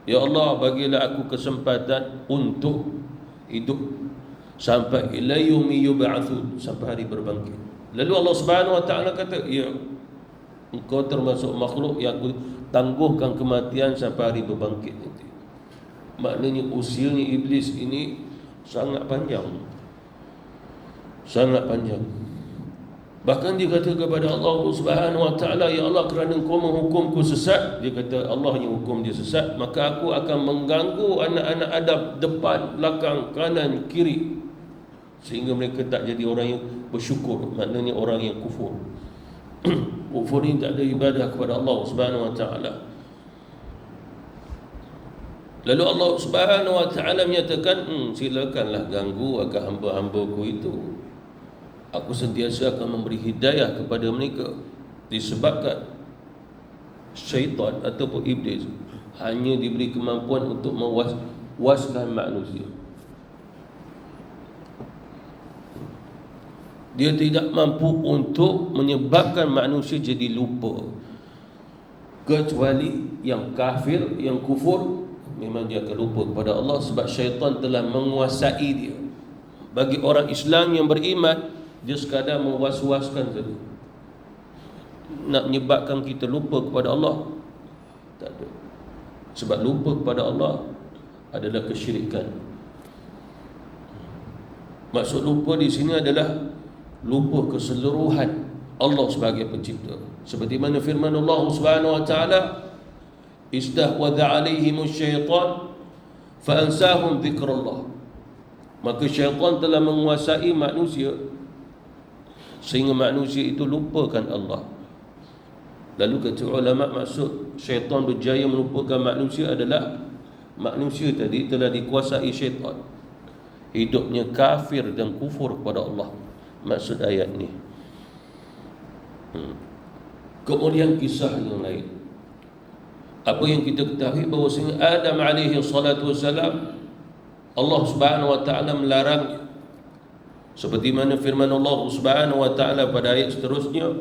Ya Allah, bagilah aku kesempatan untuk hidup sampai ila yaumi yub'atsun, sampai hari berbangkit. Lalu Allah Subhanahu wa taala kata, ya, engkau termasuk makhluk yang aku tangguhkan kematian sampai hari berbangkit nanti. Maknanya usianya iblis ini sangat panjang. Sangat panjang. Bahkan dia kata kepada Allah Subhanahu wa taala, ya Allah, kerana engkau menghukumku sesat, dia kata Allah yang hukum dia sesat, maka aku akan mengganggu anak-anak Adam depan, belakang, kanan, kiri, sehingga mereka tak jadi orang yang bersyukur, maknanya orang yang kufur. Kufur ini tak ada ibadah kepada Allah Subhanahu wa taala. Lalu Allah Subhanahu wa taala menyatakan, silakanlah ganggu akan hamba-hambaku itu. Aku sentiasa akan memberi hidayah kepada mereka. Disebabkan syaitan ataupun iblis hanya diberi kemampuan untuk mewaskan manusia. Dia tidak mampu untuk menyebabkan manusia jadi lupa. Kecuali yang kafir, yang kufur, memang dia akan lupa kepada Allah sebab syaitan telah menguasai dia. Bagi orang Islam yang beriman, dia sekadar mewas-waskan saja. Nak menyebabkan kita lupa kepada Allah, tak ada. Sebab lupa kepada Allah adalah kesyirikan. Maksud lupa di sini adalah lupa keseluruhan Allah sebagai pencipta. Seperti mana firman Allah Subhanahu wa taala, istahwadha alaihimus syaitan fa ansahum dzikrullah. Maka syaitan telah menguasai manusia sehingga manusia itu lupakan Allah. Lalu kata ulama, maksud syaitan berjaya melupakan manusia adalah manusia tadi telah dikuasai syaitan, hidupnya kafir dan kufur kepada Allah. Maksud ayat ni. Kemudian kisah yang lain, apa yang kita ketahui bahawasanya Adam alaihi salatu wassalam, Allah Subhanahu wa taala melarangnya. Seperti mana firman Allah Subhanahu wa taala pada ayat seterusnya,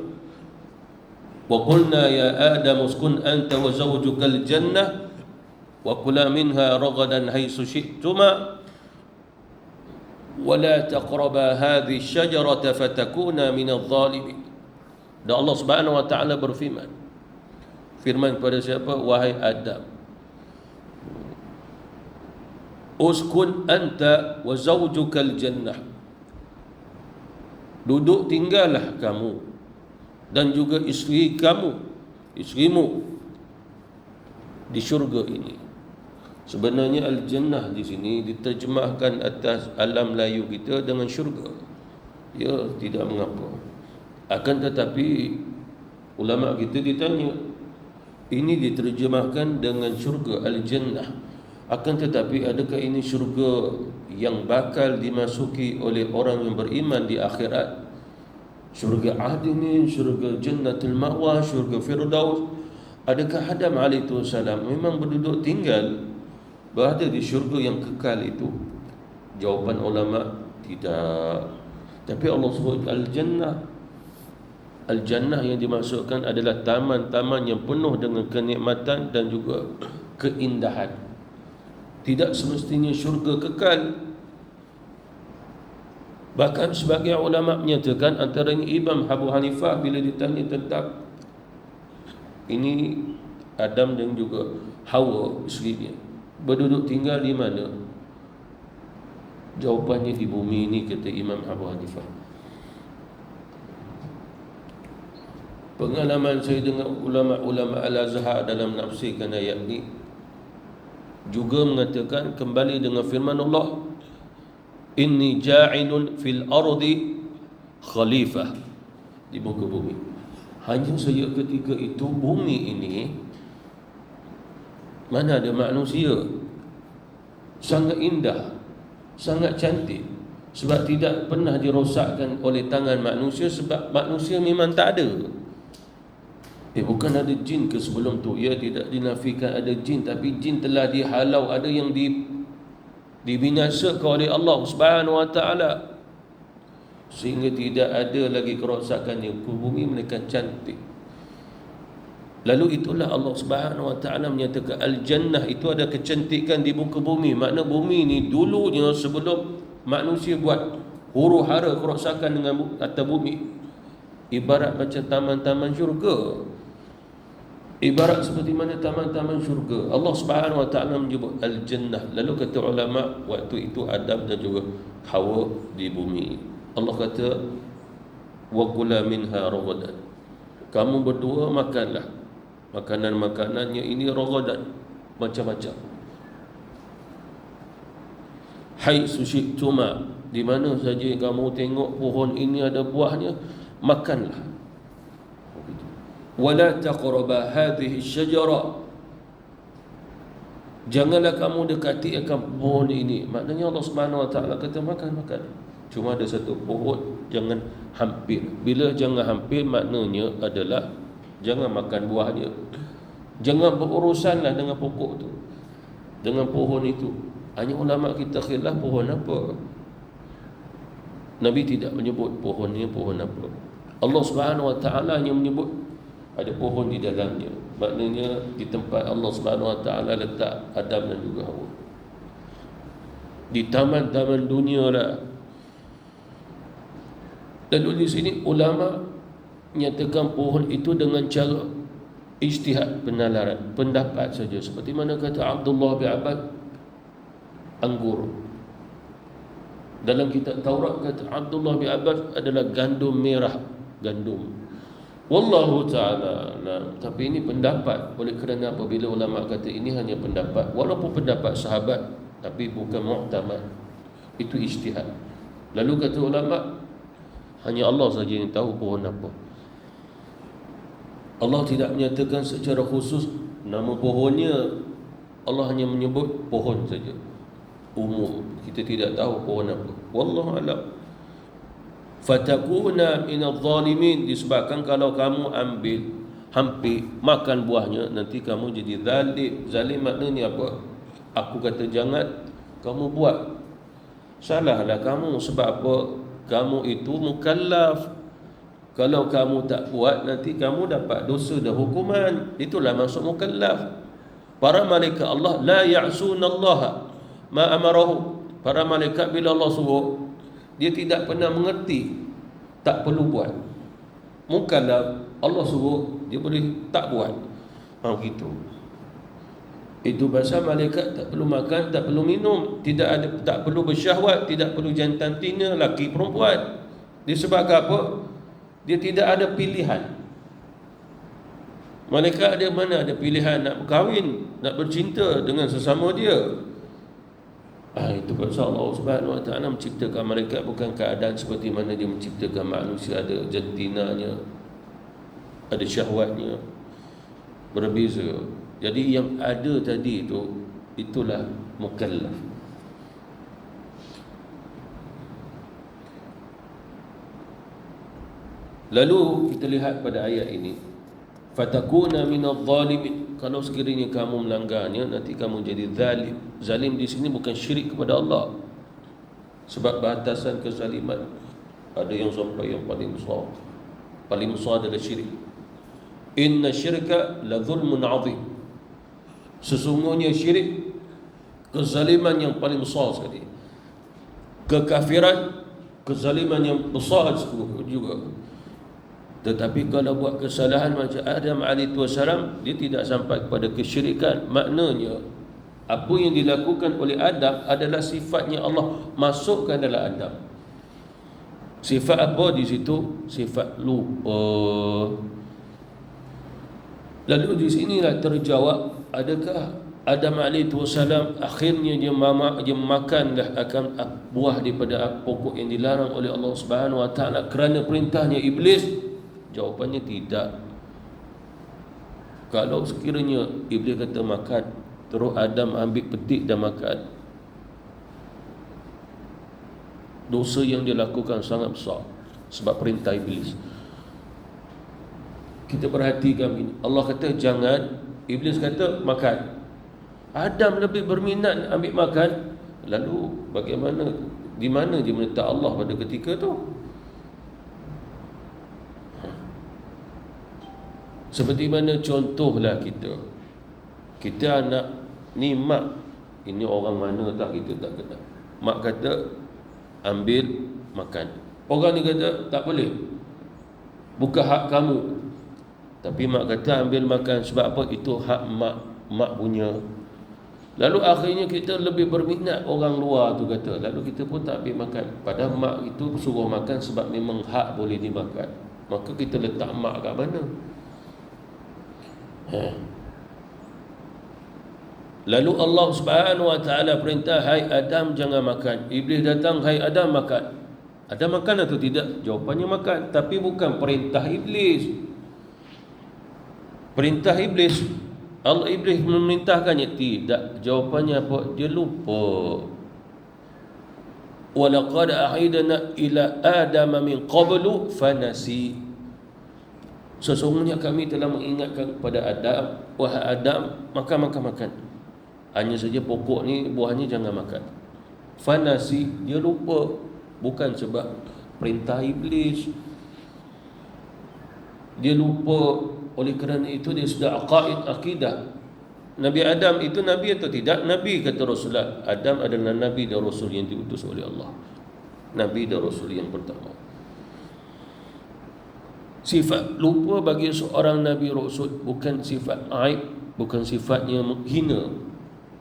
wa qulna ya Adam uskun anta wa zawjukal jannah wa kula minha ragadan haitsu syi'tuma wa la taqraba hadhihi asy-syajarata fatakuna minadh dhalimin. Dan Allah Subhanahu wa taala berfirman, firman kepada siapa? Wahai Adam, uskun anta wa zawjukal jannah, duduk tinggallah kamu dan juga isteri kamu, isterimu di syurga ini. Sebenarnya al-jannah di sini diterjemahkan atas alam Melayu kita dengan syurga. Ya, tidak mengapa. Akan tetapi ulama kita ditanya, ini diterjemahkan dengan syurga al-jannah. Akan tetapi adakah ini syurga yang bakal dimasuki oleh orang yang beriman di akhirat? Syurga Adnin, syurga Jannatul Ma'wa, syurga Firdaus. Adakah Adam alaihi salam memang berduduk tinggal berada di syurga yang kekal itu? Jawapan ulama, tidak. Tapi Allah sebut al-jannah. Al-jannah yang dimaksudkan adalah taman-taman yang penuh dengan kenikmatan dan juga keindahan. Tidak semestinya syurga kekal. Bahkan sebagian ulama menyatakan, antaranya Imam Abu Hanifah bila ditanya tentang ini Adam dan juga Hawa isterinya berduduk tinggal di mana, jawapannya di bumi ini, kata Imam Abu Hanifah. Pengalaman saya dengan ulama-ulama Al-Azhar dalam menafsirkan ayat ini juga mengatakan kembali dengan firman Allah, inni ja'ilun fil ardi khalifah, di muka bumi. Hanya saja ketika itu bumi ini mana ada manusia, sangat indah, sangat cantik, sebab tidak pernah dirosakkan oleh tangan manusia, sebab manusia memang tak ada. Bukan ada jin ke sebelum tu? Ya, tidak dinafikan ada jin, tapi jin telah dihalau, ada yang dibinasakan oleh Allah Subhanahu wa taala, sehingga tidak ada lagi kerosakan yang bumi mereka cantik. Lalu itulah Allah Subhanahu Wa Taala menyatakan al-jannah itu ada kecantikan di muka bumi. Makna bumi ni dulunya sebelum manusia buat huru hara kerosakan dengan atas bumi, ibarat macam taman-taman syurga. Ibarat seperti mana taman-taman syurga. Allah Subhanahu Wa Taala menyebut al-jannah. Lalu kata ulama, waktu itu Adam dan juga Hawa di bumi. Allah kata wa kula minha ragadan. Kamu berdua makanlah makanan-makanannya ini ragadan, macam-macam. Haitsu syi'tuma, di mana saja kamu tengok pohon ini ada buahnya, makanlah. Wala taqraba hadhihi syajara, janganlah kamu dekati akan pohon ini. Maknanya Allah Subhanahu Wa Taala kata makan. Cuma ada satu pohon, jangan hampir. Bila jangan hampir maknanya adalah jangan makan buahnya. Jangan berurusanlah dengan pokok tu, dengan pohon itu. Hanya ulama kita khilaf pohon apa. Nabi tidak menyebut pohonnya pohon apa. Allah Subhanahu Wa Taala hanya menyebut ada pohon di dalamnya. Maknanya di tempat Allah Subhanahu Wa Taala letak Adam dan juga Hawa. Di taman-taman dunia lah. Lalu di sini ulama nyatakan pohon itu dengan cara ijtihad, penalaran, pendapat saja. Seperti mana kata Abdullah bin Abbas, anggur. Dalam kitab Taurat kata Abdullah bin Abbas adalah gandum merah, gandum. Wallahu ta'ala. Nah, tapi ini pendapat. Oleh kerana apabila ulama kata ini hanya pendapat, walaupun pendapat sahabat, tapi bukan mu'tamad, itu ijtihad. Lalu kata ulama, hanya Allah saja yang tahu pohon apa. Allah tidak menyatakan secara khusus nama pohonnya. Allah hanya menyebut pohon saja, umum. Kita tidak tahu pohon apa. Wallahu a'lam. Fatakuna minadh zalimin, disebabkan kalau kamu ambil hampir makan buahnya, nanti kamu jadi zalim. Zalim maknanya apa? Aku kata jangan, kamu buat. Salahlah kamu. Sebab apa? Kamu itu mukallaf. Kalau kamu tak buat, nanti kamu dapat dosa dan hukuman. Itulah maksud mukallaf. Para malaikat Allah la ya'sunallaha ma amarahu. Para malaikat bila Allah suruh, dia tidak pernah mengerti, tak perlu buat. Mukallaf, Allah suruh, dia boleh tak buat. Begitu. Itu pasal malaikat tak perlu makan, tak perlu minum, tak perlu bersyahwat, tidak perlu jantan tina, laki perempuan. Disebabkan apa? Dia tidak ada pilihan. Malaikat ada mana ada pilihan nak berkahwin, nak bercinta dengan sesama dia. Itu pasal Allah Subhanahu Wa Taala menciptakan malaikat bukan keadaan seperti mana dia menciptakan manusia, ada jantinanya, ada syahwatnya, berbeza. Jadi yang ada tadi itu, itulah mukallaf. Lalu kita lihat pada ayat ini, fatakuna minadh zalimin. Kalau sekiranya kamu melanggarnya, nanti kamu jadi zalim. Zalim di sini bukan syirik kepada Allah. Sebab batasan kezaliman ada yang sampai yang paling besar. Paling besar adalah syirik. Inna syirka la zulmun azim. Sesungguhnya syirik kezaliman yang paling besar sekali. Kekafiran kezaliman yang besar juga. Tetapi kalau buat kesalahan macam Adam alaihissalam, dia tidak sampai kepada kesyirikan. Maknanya apa yang dilakukan oleh Adam adalah sifatnya Allah masukkan dalam Adam. Sifat apa di situ? Sifat lupa. Lalu di sinilah terjawab, adakah Adam alaihissalam akhirnya dia makanlah akan buah daripada pokok yang dilarang oleh Allah Subhanahu Wa Taala kerana perintahnya iblis? Jawapannya tidak. Kalau sekiranya iblis kata makan, terus Adam ambil petik dan makan, dosa yang dia lakukan sangat besar sebab perintah iblis. Kita perhatikan ini. Allah kata jangan, iblis kata makan. Adam lebih berminat ambil makan. Lalu bagaimana, di mana dia meletak Allah pada ketika tu? Seperti mana contohlah kita anak ni mak, ini orang mana tak kita tak kenal. Mak kata ambil makan, orang ni kata tak boleh, bukan hak kamu. Tapi mak kata ambil makan sebab apa? Itu hak mak punya. Lalu akhirnya kita lebih berminat orang luar tu kata, lalu kita pun tak ambil makan. Padahal mak itu suruh makan sebab memang hak boleh dimakan. Maka kita letak mak kat mana? Lalu Allah Subhanahu wa taala perintah, hai Adam jangan makan. Iblis datang, hai Adam makan. Adam makan atau tidak? Jawapannya makan. Tapi bukan perintah iblis. Perintah iblis, Allah iblis memerintahkannya, tidak. Jawapannya apa? Dia lupa. Walaqad ahidna ila Adam min qablu fanasi. Sesungguhnya kami telah mengingatkan kepada Adam, wahai Adam, makan. Hanya saja pokok ni, buahnya jangan makan. Fanasi, dia lupa. Bukan sebab perintah iblis. Dia lupa. Oleh kerana itu dia sudah akidah. Nabi Adam itu Nabi atau tidak? Nabi, kata Rasulullah. Adam adalah Nabi dan Rasul yang diutus oleh Allah. Nabi dan Rasul yang pertama. Sifat lupa bagi seorang Nabi Rasul bukan sifat aib, bukan sifatnya menghina.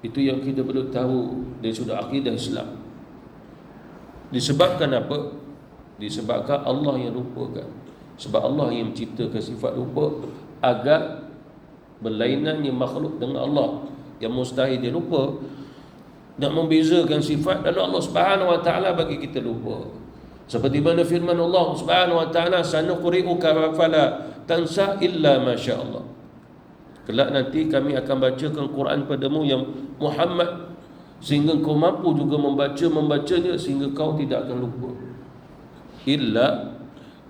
Itu yang kita perlu tahu. Dia sudah akidah Islam. Disebabkan apa? Disebabkan Allah yang lupakan. Sebab Allah yang menciptakan sifat lupa agar berlainannya makhluk dengan Allah yang mustahil dia lupa. Nak membezakan sifat, lalu Allah Subhanahu wa taala bagi kita lupa. Seperti mana firman Allah Subhanahu wa taala, sanuqri'uka fala tansa illa masya-Allah. Kelak nanti kami akan bacakan Quran padamu yang Muhammad, sehingga kau mampu juga membacanya sehingga kau tidak akan lupa. Illa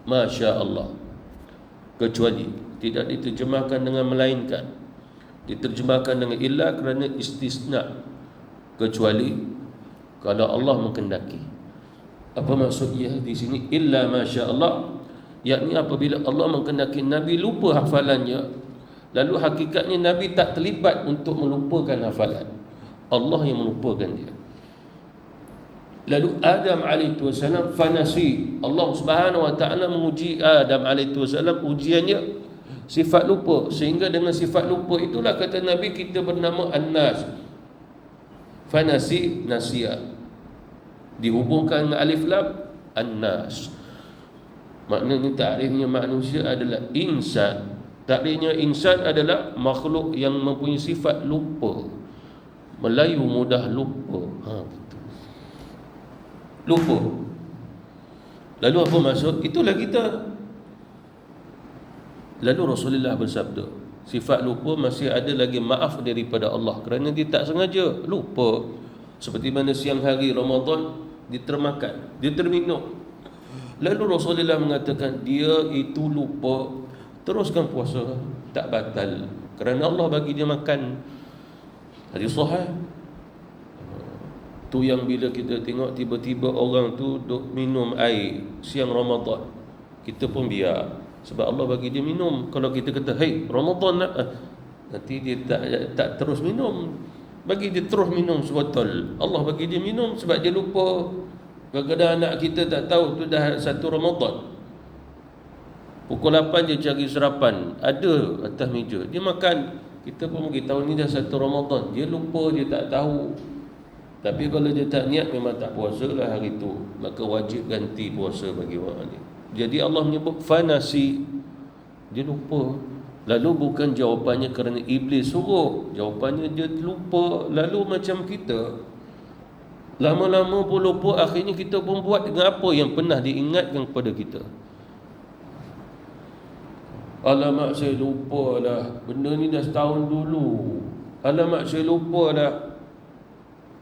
masya-Allah. Kecuali, tidak diterjemahkan dengan melainkan. Diterjemahkan dengan illa kerana istisna. Kecuali kalau Allah menghendaki. Apa maksudnya di sini illa masya-Allah? Yakni apabila Allah menghendaki Nabi lupa hafalannya, lalu hakikatnya Nabi tak terlibat untuk melupakan hafalan. Allah yang melupakan dia. Lalu Adam alaihissalam fanasi. Allah Subhanahu wa taala menguji Adam alaihissalam, ujiannya sifat lupa. Sehingga dengan sifat lupa itulah kata Nabi kita bernama An-Nas. Fanasi, nasiya. Dihubungkan dengan alif lam, An-Nas. Maknanya takrifnya manusia adalah insan. Takrifnya insan adalah makhluk yang mempunyai sifat lupa. Melayu mudah lupa. Gitu. Lupa. Lalu apa maksud? Itulah kita. Lalu Rasulullah bersabda, sifat lupa masih ada lagi maaf daripada Allah kerana dia tak sengaja lupa. Seperti mana siang hari Ramadan dia termakan, dia terminum. Lalu Rasulullah mengatakan dia itu lupa, teruskan puasa, tak batal kerana Allah bagi dia makan. Hadis sahih. Tu yang bila kita tengok tiba-tiba orang tu duk minum air siang Ramadan, kita pun biar sebab Allah bagi dia minum. Kalau kita kata hey Ramadan nak, nanti dia tak terus minum. Bagi dia terus minum sebotol. Allah bagi dia minum sebab dia lupa. Kadang-kadang anak kita tak tahu tu dah 1 Ramadan. Pukul 8 dia cari sarapan, ada atas meja, dia makan. Kita pun beritahu ni dah 1 Ramadan. Dia lupa, dia tak tahu. Tapi kalau dia tak niat, memang tak puasa lah hari tu, maka wajib ganti puasa bagi orang ni. Jadi Allah menyebut fanasi, dia lupa. Lalu bukan jawapannya kerana iblis suruh, jawapannya dia lupa. Lalu macam kita, lama-lama pun lupa, akhirnya kita pun buat dengan apa yang pernah diingatkan kepada kita. Alamak saya lupa lah, benda ni dah setahun dulu. Alamak saya lupa lah,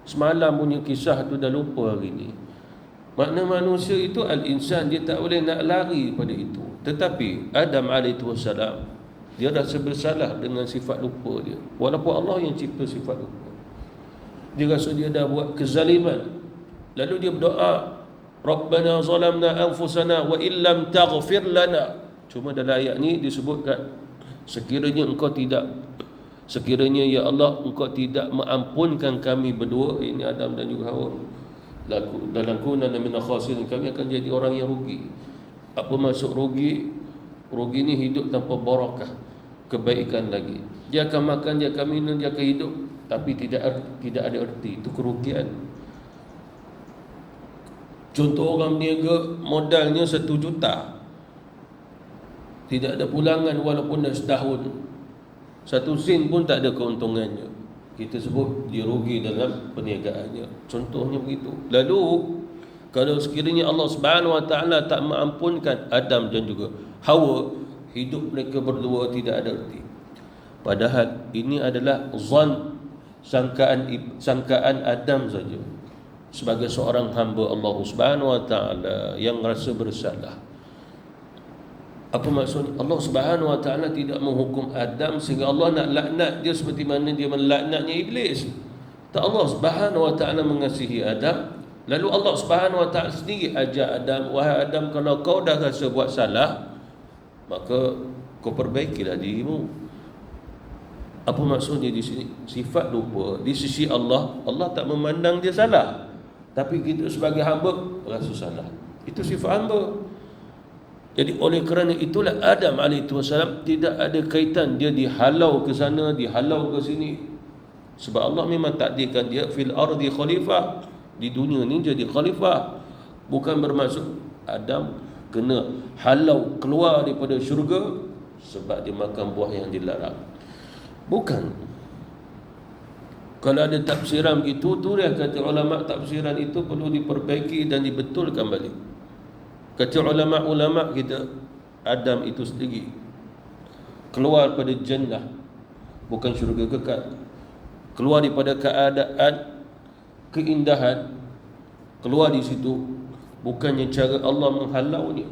semalam punya kisah tu dah lupa hari ni. Makna manusia itu al-insan, dia tak boleh nak lari pada itu. Tetapi Adam alaihissalam, dia rasa bersalah dengan sifat lupa dia, walaupun Allah yang cipta sifat lupa. Dia rasa dia dah buat kezaliman. Lalu dia berdoa, Rabbana zalamna anfusana wa illam taghfir lana. Cuma dalam ayat ni disebutkan Sekiranya ya Allah engkau tidak mengampunkan kami berdua, ini Adam dan juga Hawa, dalam kunana min khasirin, kami akan jadi orang yang rugi. Apa maksud rugi? Rugi ni hidup tanpa barakah, kebaikan lagi. Dia akan makan, dia akan minum, dia akan hidup, tapi tidak ada erti. Itu kerugian. Contoh orang berniaga, modalnya 1 juta, tidak ada pulangan walaupun dah setahun, 1 sen pun tak ada keuntungannya. Kita sebut dia rugi dalam perniagaannya. Contohnya begitu. Lalu kalau sekiranya Allah Subhanahu Wa Taala tak mengampunkan Adam dan juga Hawa, hidup mereka berdua tidak ada erti. Padahal ini adalah zan, sangkaan Adam saja sebagai seorang hamba Allah Subhanahu Wa Taala yang rasa bersalah. Apa maksudnya? Allah Subhanahu Wa Taala tidak menghukum Adam sehingga Allah nak laknat dia seperti mana dia melaknatnya iblis. Tak, Allah Subhanahu Wa Taala mengasihi Adam, lalu Allah Subhanahu Wa Taala sendiri ajar Adam, wahai Adam, kalau kau dah rasa buat salah, maka kau perbaikilah dirimu. Apa maksudnya di sini? Sifat lupa di sisi Allah, Allah tak memandang dia salah, tapi kita sebagai hamba rasa salah. Itu sifat hamba. Jadi oleh kerana itulah Adam AS tidak ada kaitan dia dihalau ke sana, dihalau ke sini. Sebab Allah memang takdirkan dia fil ardi khalifah, di dunia ni jadi khalifah. Bukan bermaksud Adam kena halau keluar daripada syurga sebab dia makan buah yang dilarang. Bukan. Kalau ada tafsiran begitu, tu dia kata ulama, tafsiran itu perlu diperbaiki dan dibetulkan balik. Kata ulama-ulama kita, Adam itu sendiri keluar pada jannah, bukan syurga kekal. Keluar daripada keadaan keindahan, keluar di situ bukannya cara Allah menghalaunya,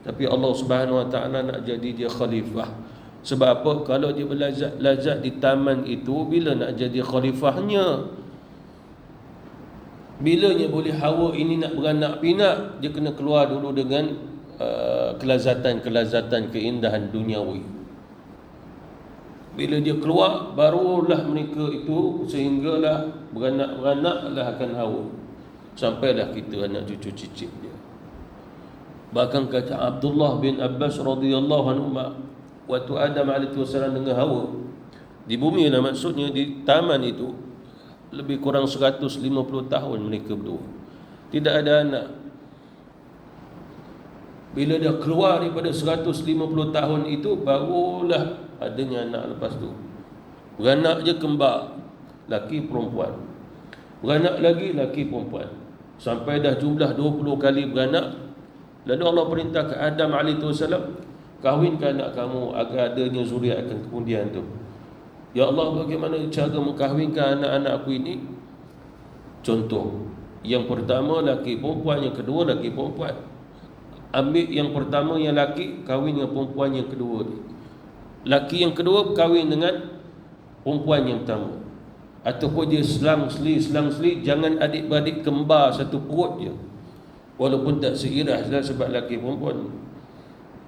tapi Allah Subhanahu Wa Taala nak jadi dia khalifah. Sebab apa? Kalau dia berlazat di taman itu, bila nak jadi khalifahnya? Bilanya boleh Hawa ini nak beranak pinak, dia kena keluar dulu dengan kelazatan keindahan duniawi. Bila dia keluar, barulah mereka itu sehinggalah beranak-beranaklah akan Hawa, sampailah kita anak cucu cicit dia. Bahkan kata Abdullah bin Abbas radhiyallahu anhu, waktu Adam AS dengan Hawa di bumi lah, maksudnya di taman itu, lebih kurang 150 tahun mereka berdua tidak ada anak. Bila dah keluar daripada 150 tahun itu, barulah adanya anak lepas tu. Beranak je kembar, laki perempuan, beranak lagi laki perempuan, sampai dah jumlah 20 kali beranak. Lalu Allah perintah ke Adam AS, kahwinkan anak kamu agar adanya zuriat akan kemudian tu. Ya Allah, bagaimana cara mengkahwinkan anak-anakku ini? Contoh, yang pertama laki perempuan, yang kedua laki perempuan. Ambil yang pertama yang laki, kahwin dengan perempuan yang kedua. Laki yang kedua kahwin dengan perempuan yang pertama. Ataupun dia selang-seli, jangan adik-beradik kembar satu perut je, walaupun tak seirah sebab laki perempuan,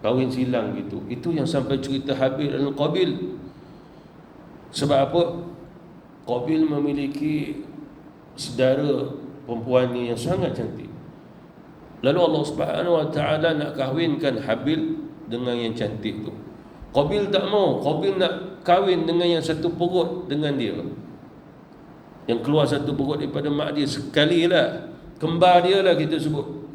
kahwin silang gitu. Itu yang sampai cerita Habil dan Qabil. Sebab apa? Qabil memiliki saudara perempuannya yang sangat cantik. Lalu Allah Subhanahu Wa Taala nak kahwinkan Habil dengan yang cantik tu. Qabil tak mau. Qabil nak kahwin dengan yang satu perut dengan dia, yang keluar satu perut daripada mak dia sekali lah, kembar dia lah kita sebut.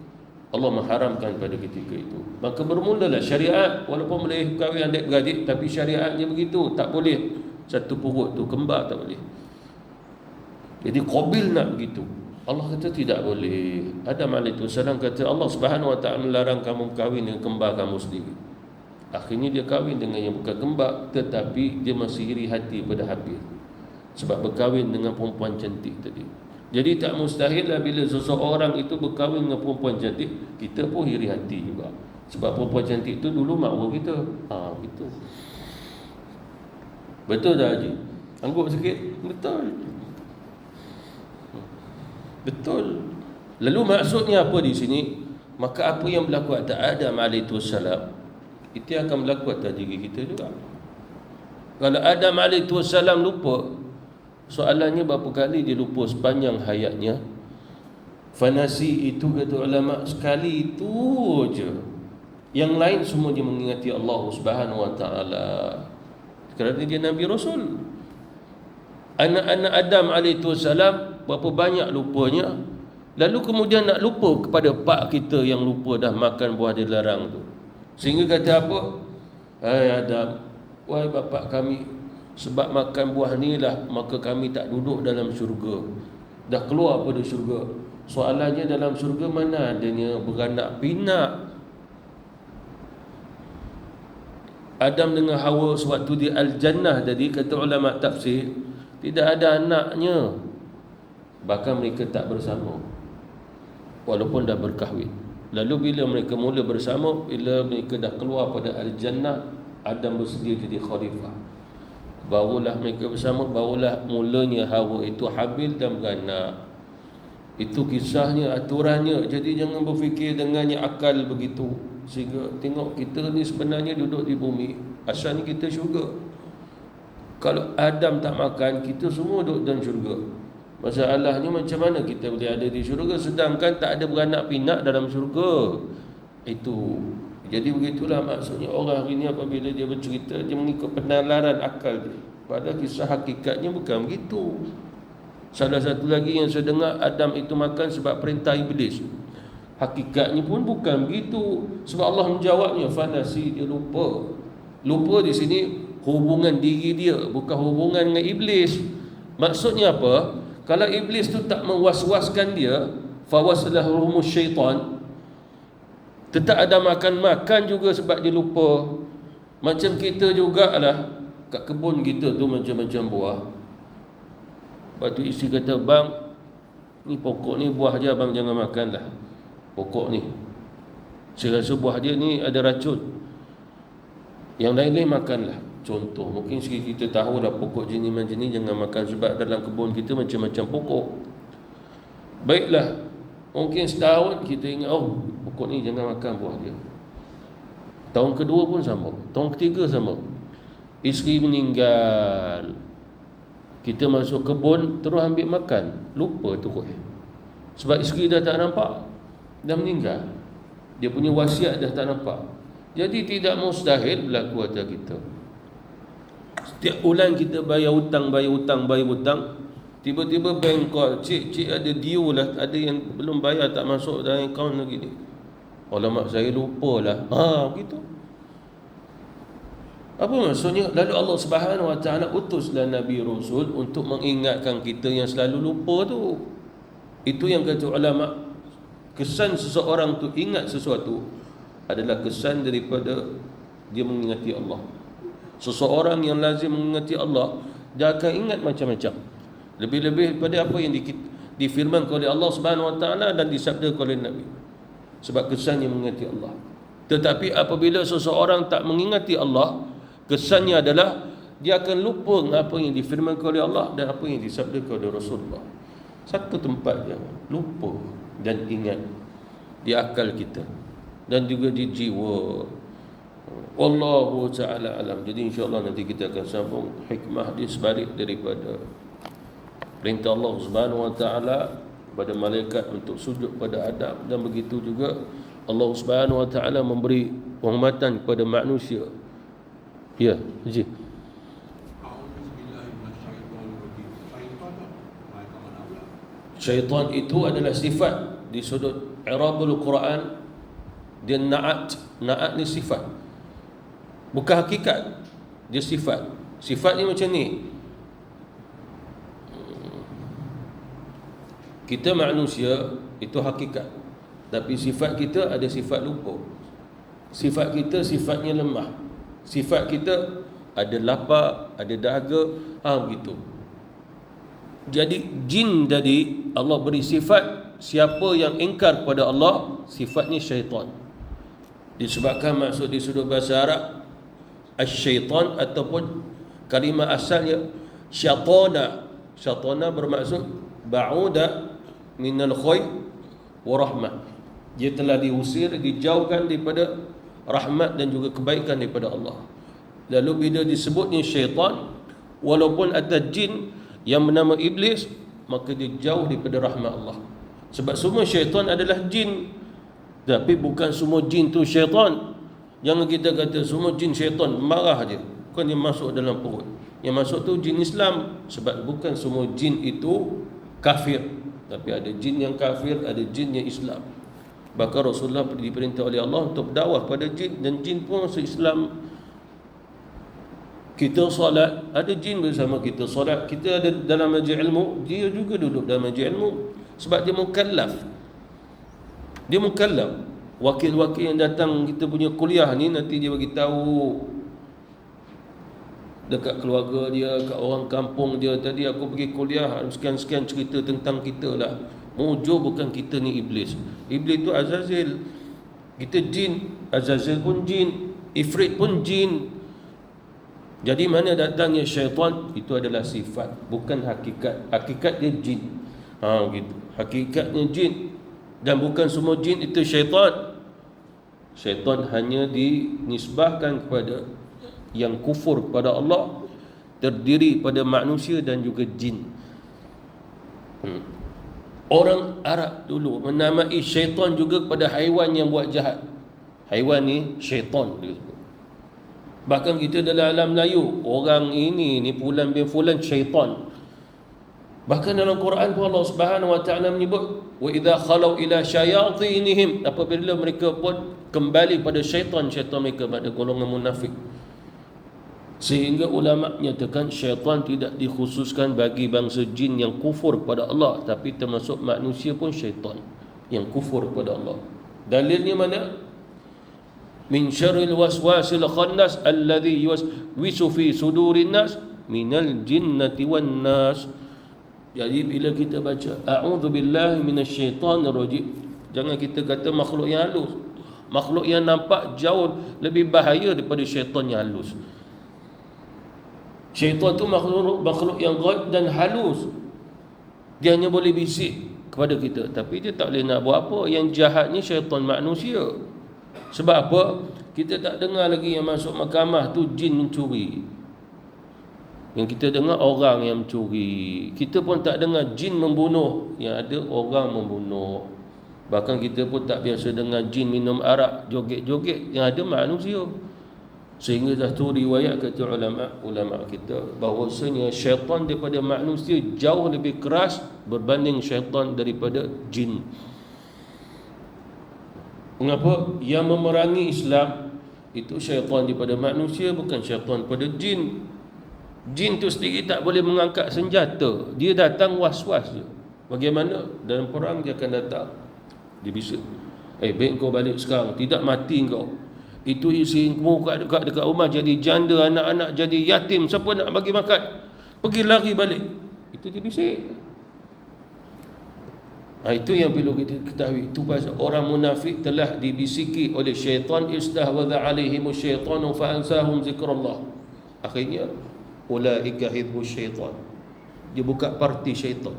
Allah mengharamkan pada ketika itu. Maka bermulalah syariat, walaupun boleh kahwin adik-beradik, tapi syariatnya begitu, tak boleh satu perut tu kembar, tak boleh. Jadi Qabil nak begitu, Allah kata tidak boleh. Adam AS kata Allah Subhanahu Wa Taala melarang kamu kahwin dengan kembar kamu sendiri. Akhirnya dia kahwin dengan yang bukan kembar, tetapi dia masih iri hati pada Habil sebab berkahwin dengan perempuan cantik tadi. Jadi tak mustahil lah bila seseorang itu berkahwin dengan perempuan cantik, kita pun iri hati juga. Sebab perempuan cantik itu dulu makmur kita. Gitu. Betul tak Haji? Angguk sikit. Betul. Lalu maksudnya apa di sini? Maka apa yang berlaku atas Adam AS, itu akan berlaku atas diri kita juga. Kalau Adam alaihissalam lupa, soalannya berapa kali dia lupa sepanjang hayatnya? Fanasi itu kata ulama sekali itu je. Yang lain semua dia mengingati Allah Subhanahu wa taala. Kerana dia Nabi Rasul. Anak-anak Adam alaihissalam berapa banyak lupanya. Lalu kemudian nak lupa kepada pak kita yang lupa dah makan buah dilarang tu. Sehingga kata apa? Hai Adam, wahai bapa kami, sebab makan buah ni lah maka kami tak duduk dalam syurga. Dah keluar pada syurga. Soalannya dalam syurga mana adanya beranak pinak. Adam dengan Hawa sewaktu di Al-Jannah tadi, kata ulama tafsir, tidak ada anaknya. Bahkan mereka tak bersama walaupun dah berkahwin. Lalu bila mereka mula bersama, bila mereka dah keluar pada Al-Jannah, Adam bersedia jadi khalifah. Barulah mereka bersama, barulah mulanya Hawa itu hamil dan beranak. Itu kisahnya, aturannya. Jadi jangan berfikir dengannya akal begitu. Sehingga tengok kita ni sebenarnya duduk di bumi, asalnya kita syurga. Kalau Adam tak makan, kita semua duduk dalam syurga. Masalahnya macam mana kita boleh ada di syurga sedangkan tak ada beranak pinak dalam syurga. Itu. Jadi begitulah maksudnya orang hari ni apabila dia bercerita, dia mengikut penalaran akal dia. Padahal kisah hakikatnya bukan begitu. Salah satu lagi yang saya dengar, Adam itu makan sebab perintah iblis. Hakikatnya pun bukan begitu. Sebab Allah menjawabnya, fanasi, dia lupa. Lupa di sini hubungan diri dia, bukan hubungan dengan iblis. Maksudnya apa? Kalau iblis tu tak mewaswaskan dia, fawaslahu syaitan, tetap ada makan juga sebab dia lupa. Macam kita jugalah, kat kebun kita tu macam-macam buah. Lepas tu isteri kata, bang, ni pokok ni buah je abang jangan makan lah. Pokok ni saya rasa buah dia ni ada racun, yang lain-lain makanlah. Contoh, mungkin sikit kita tahu dah pokok jenis macam ni jangan makan sebab dalam kebun kita macam-macam pokok. Baiklah, mungkin setahun kita ingat, oh pokok ni jangan makan buah dia. Tahun kedua pun sama, tahun ketiga sama. Isteri meninggal, kita masuk kebun terus ambil makan, lupa terus. Sebab isteri dah tak nampak, dah meninggal, dia punya wasiat dah tak nampak. Jadi tidak mustahil berlaku atas kita. Setiap bulan kita bayar hutang, tiba-tiba bank call, cik ada due lah, ada yang belum bayar tak masuk dalam akaun lagi ni. Alamak, saya lupa lah. Begitu. Apa maksudnya? Lalu Allah Subhanahu Wa Taala utuslah Nabi Rasul untuk mengingatkan kita yang selalu lupa tu. Itu yang kata ulama, kesan seseorang tu ingat sesuatu adalah kesan daripada dia mengingati Allah. Seseorang yang lazim mengingati Allah, dia akan ingat macam-macam. Lebih-lebih daripada apa yang difirmankan oleh Allah Subhanahu Wa Taala dan disabdakan oleh Nabi. Sebab kesannya mengingati Allah. Tetapi apabila seseorang tak mengingati Allah, kesannya adalah dia akan lupa apa yang difirmankan oleh Allah dan apa yang disabdakan oleh Rasulullah. Satu tempat je, lupa dan ingat di akal kita dan juga di jiwa. Wallahu ta'ala alam. Jadi insya-Allah nanti kita akan sambung hikmah di sebalik daripada perintah Allah Subhanahu Wa Taala pada malaikat untuk sujud pada Adam, dan begitu juga Allah Subhanahu Wa Taala memberi penghormatan kepada manusia. Ya, Haji. Syaitan itu adalah sifat di sudut i'rabul Quran. Dia na'at ni sifat, bukan hakikat. Dia sifat. Sifatnya macam ni. Kita manusia itu hakikat, tapi sifat kita ada sifat lupa. Sifat kita sifatnya lemah. Sifat kita ada lapar, ada dahaga, begitu. Jadi jin tadi Allah beri sifat, siapa yang ingkar kepada Allah, sifatnya syaitan. Disebabkan maksud di sudut bahasa Arab asy-syaitan ataupun kalimah asalnya syatana. Syatana bermaksud ba'uda minal khair wa rahmah. Dia telah diusir, dijauhkan daripada rahmat dan juga kebaikan daripada Allah. Lalu bila disebutnya syaitan, walaupun ada jin yang bernama iblis, maka dia jauh daripada rahmat Allah. Sebab semua syaitan adalah jin, tapi bukan semua jin tu syaitan. Jangan kita kata semua jin syaitan, marah je, bukan dia masuk dalam perut. Yang masuk tu jin Islam. Sebab bukan semua jin itu kafir, tapi ada jin yang kafir, ada jin yang Islam. Bahkan Rasulullah diperintah oleh Allah untuk berdakwah pada jin, dan jin pun masuk Islam. Kita solat, ada jin bersama kita solat. Kita ada dalam majlis ilmu, dia juga duduk dalam majlis ilmu. Sebab dia mukallaf. Dia mukallaf. Wakil-wakil yang datang kita punya kuliah ni, nanti dia bagi tahu dekat keluarga dia, kat orang kampung dia, tadi aku pergi kuliah, sekian-sekian cerita tentang kita lah. Mujur bukan kita ni iblis. Iblis tu Azazil. Kita jin, Azazil pun jin, Ifrit pun jin. Jadi mana datangnya syaitan, itu adalah sifat, bukan hakikat. Hakikat dia jin. Gitu. Hakikatnya jin. Dan bukan semua jin itu syaitan. Syaitan hanya dinisbahkan kepada yang kufur kepada Allah, terdiri pada manusia dan juga jin. Orang Arab dulu menamai syaitan juga kepada haiwan yang buat jahat. Haiwan ni syaitan dia. Bahkan kita dalam alam Melayu, orang ini ni fulan bin fulan syaitan. Bahkan dalam Quran pun Allah Subhanahu wa taala menyebut, wa idza khalau ila syayatinihim, apabila mereka pun kembali pada syaitan-syaitan mereka, pada golongan munafik. Sehingga ulama nyatakan syaitan tidak dikhususkan bagi bangsa jin yang kufur kepada Allah, tapi termasuk manusia pun syaitan yang kufur kepada Allah. Dalilnya mana? Min syarril waswasil khannas alladhi yuwaswisu fi sudurin nas minal jinnati wan nas. Jadi bila kita baca a'udzubillahi minasyaitonir rajim, jangan kita kata makhluk yang halus. Makhluk yang nampak jauh lebih bahaya daripada syaitan yang halus. Syaitan tu makhluk yang gaib dan halus. Dia hanya boleh bisik kepada kita, tapi dia tak boleh nak buat apa. Yang jahatnya syaitan manusia. Sebab apa? Kita tak dengar lagi yang masuk mahkamah tu jin mencuri. Yang kita dengar orang yang mencuri. Kita pun tak dengar jin membunuh. Yang ada orang membunuh. Bahkan kita pun tak biasa dengar jin minum arak, joget-joget. Yang ada manusia. Sehingga satu riwayat kata ulama kita, bahawasanya syaitan daripada manusia jauh lebih keras berbanding syaitan daripada jin. Mengapa? Yang memerangi Islam itu syaitan daripada manusia, bukan syaitan daripada jin. Jin tu sendiri tak boleh mengangkat senjata. Dia datang was-was je. Bagaimana? Dalam perang dia akan datang. Dia bisa, baik kau balik sekarang, tidak mati kau. Itu isimu dekat rumah jadi janda, anak-anak jadi yatim, siapa nak bagi makan? Pergi lari balik. Itu dia bisik. Itu yang perlu kita ketahui. Itu pasal orang munafik telah dibisiki oleh syaitan, istahwadha alaihimu syaitanu fa'ansahum zikrullah. Akhirnya ulaika hizbus syaitan. Dia buka parti syaitan.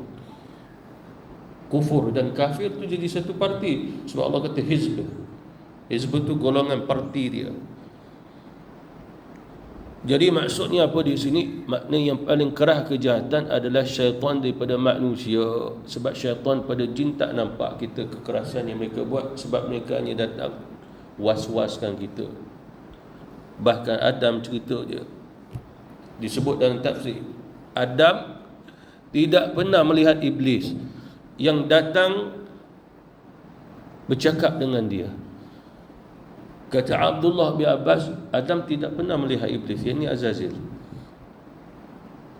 Kufur dan kafir tu jadi satu parti. Sebab Allah kata hizb. Hizb tu golongan parti dia. Jadi maksudnya apa di sini? Makna yang paling kerah kejahatan adalah syaitan daripada manusia. Sebab syaitan pada jin tak nampak kita kekerasan yang mereka buat. Sebab mereka hanya datang was-waskan kita. Bahkan Adam cerita dia, disebut dalam tafsir, Adam tidak pernah melihat iblis yang datang bercakap dengan dia. Kata Abdullah bin Abbas, Adam tidak pernah melihat iblis, yang ini Azazil.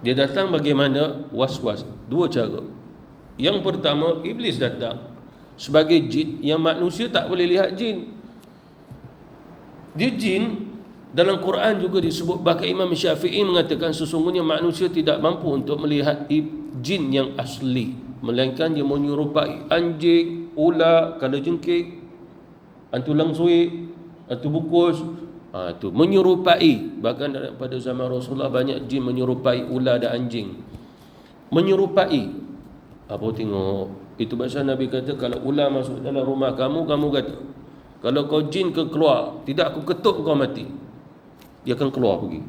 Dia datang bagaimana? Was-was. Dua cara. Yang pertama, iblis datang sebagai jin yang manusia tak boleh lihat jin. Dia jin. Dalam Quran juga disebut, bahkan Imam Syafi'i mengatakan sesungguhnya manusia tidak mampu untuk melihat jin yang asli, melainkan dia menyerupai anjing, ular, kalajengking, hantu langsui, hantu bukus. Itu menyerupai. Bahkan pada zaman Rasulullah banyak jin menyerupai ular dan anjing. Menyerupai. Apa tengok? Itu pasal Nabi kata, kalau ular masuk dalam rumah kamu, kamu kata, kalau kau jin ke keluar, tidak aku ketuk kau mati. dia akan keluar pergi.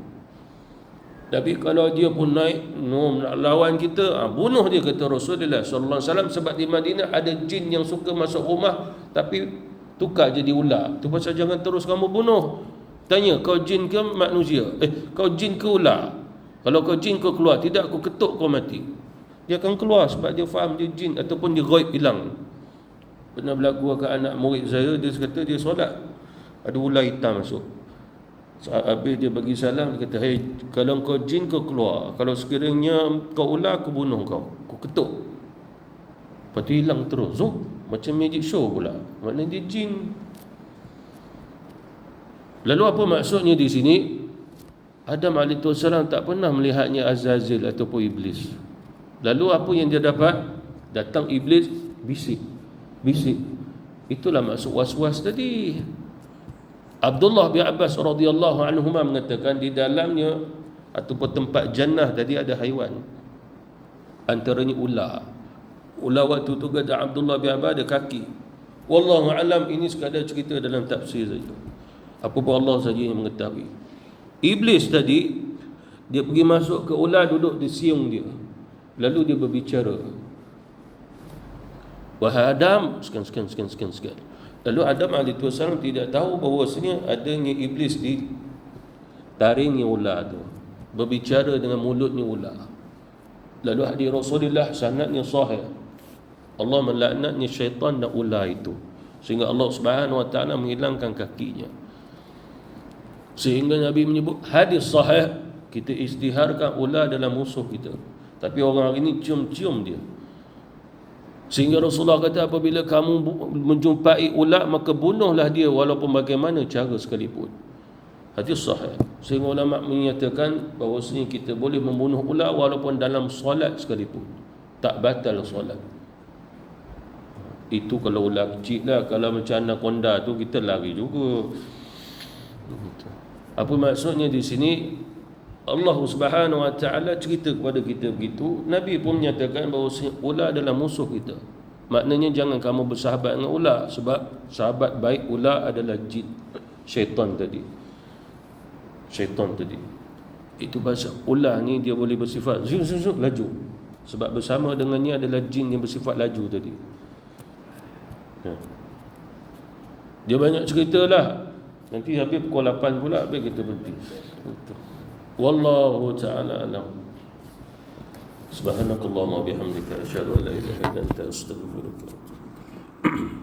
Tapi kalau dia pun naik nak lawan kita, bunuh dia, kata Rasulullah sallallahu alaihi wasallam. Sebab di Madinah ada jin yang suka masuk rumah tapi tukar jadi ular. Tu pasal jangan terus kamu bunuh. Tanya, kau jin ke manusia? Kau jin ke ular? Kalau kau jin, kau keluar. Tidak, aku ketuk kau mati. Dia akan keluar sebab dia faham dia jin ataupun dia ghaib, hilang. Pernah berlaku ke anak murid saya, dia kata dia solat, ada ular hitam masuk. Habis dia bagi salam, dia kata, kalau kau jin, kau keluar. Kalau sekiranya kau ular, aku bunuh kau. Aku ketuk. Lepas tu hilang terus. Macam magic show pula. Maknanya dia jin. Lalu apa maksudnya di sini? Adam AS tak pernah melihatnya Azazil ataupun Iblis. Lalu apa yang dia dapat? Datang Iblis, bisik. Itulah maksud was-was tadi. Abdullah bin Abbas radhiyallahu anhuma mengatakan di dalamnya ataupun tempat jannah tadi ada haiwan. Antaranya ular. Ular waktu tu kata Abdullah bin Abbas ada kaki. Wallahu alam, ini sekadar cerita dalam tafsir saja. Apa pun Allah saja yang mengetahui. Iblis tadi dia pergi masuk ke ular, duduk di siung dia. Lalu dia berbicara. Wahai Adam, sekian. Lalu Adam AS tidak tahu bahawasanya adanya iblis di taringnya ular tu, berbicara dengan mulutnya ular. Lalu hadis Rasulullah sanadnya sahih, Allah melaknatnya syaitan dan ular itu, sehingga Allah Subhanahu Wa Taala menghilangkan kakinya. Sehingga Nabi menyebut hadis sahih, kita istiharkan ular dalam musuh kita. Tapi orang hari ini cium-cium dia. Sehingga Rasulullah kata, apabila kamu menjumpai ular, maka bunuhlah dia walaupun bagaimana cara sekalipun. Hadis sahih. Sehingga ulama menyatakan bahawasanya kita boleh membunuh ular walaupun dalam solat sekalipun, tak batal solat. Itu kalau ular kecil lah. Kalau macam anaconda tu kita lari juga. Apa maksudnya di sini? Allah Subhanahu Wa Taala cerita kepada kita begitu. Nabi pun menyatakan bahawa ular adalah musuh kita. Maknanya jangan kamu bersahabat dengan ular, sebab sahabat baik ular adalah jin, syaitan tadi. Itu pasal ular ni dia boleh bersifat laju. Sebab bersama dengannya adalah jin yang bersifat laju tadi. Dia banyak cerita lah. Nanti habis pukul 8 pula, habis kita berhenti. Wallahu ta'ala alam. Subhanakallahumma bihamdika asyhadu an la ilaha illa anta astaghfiruka wa atubu ilaik.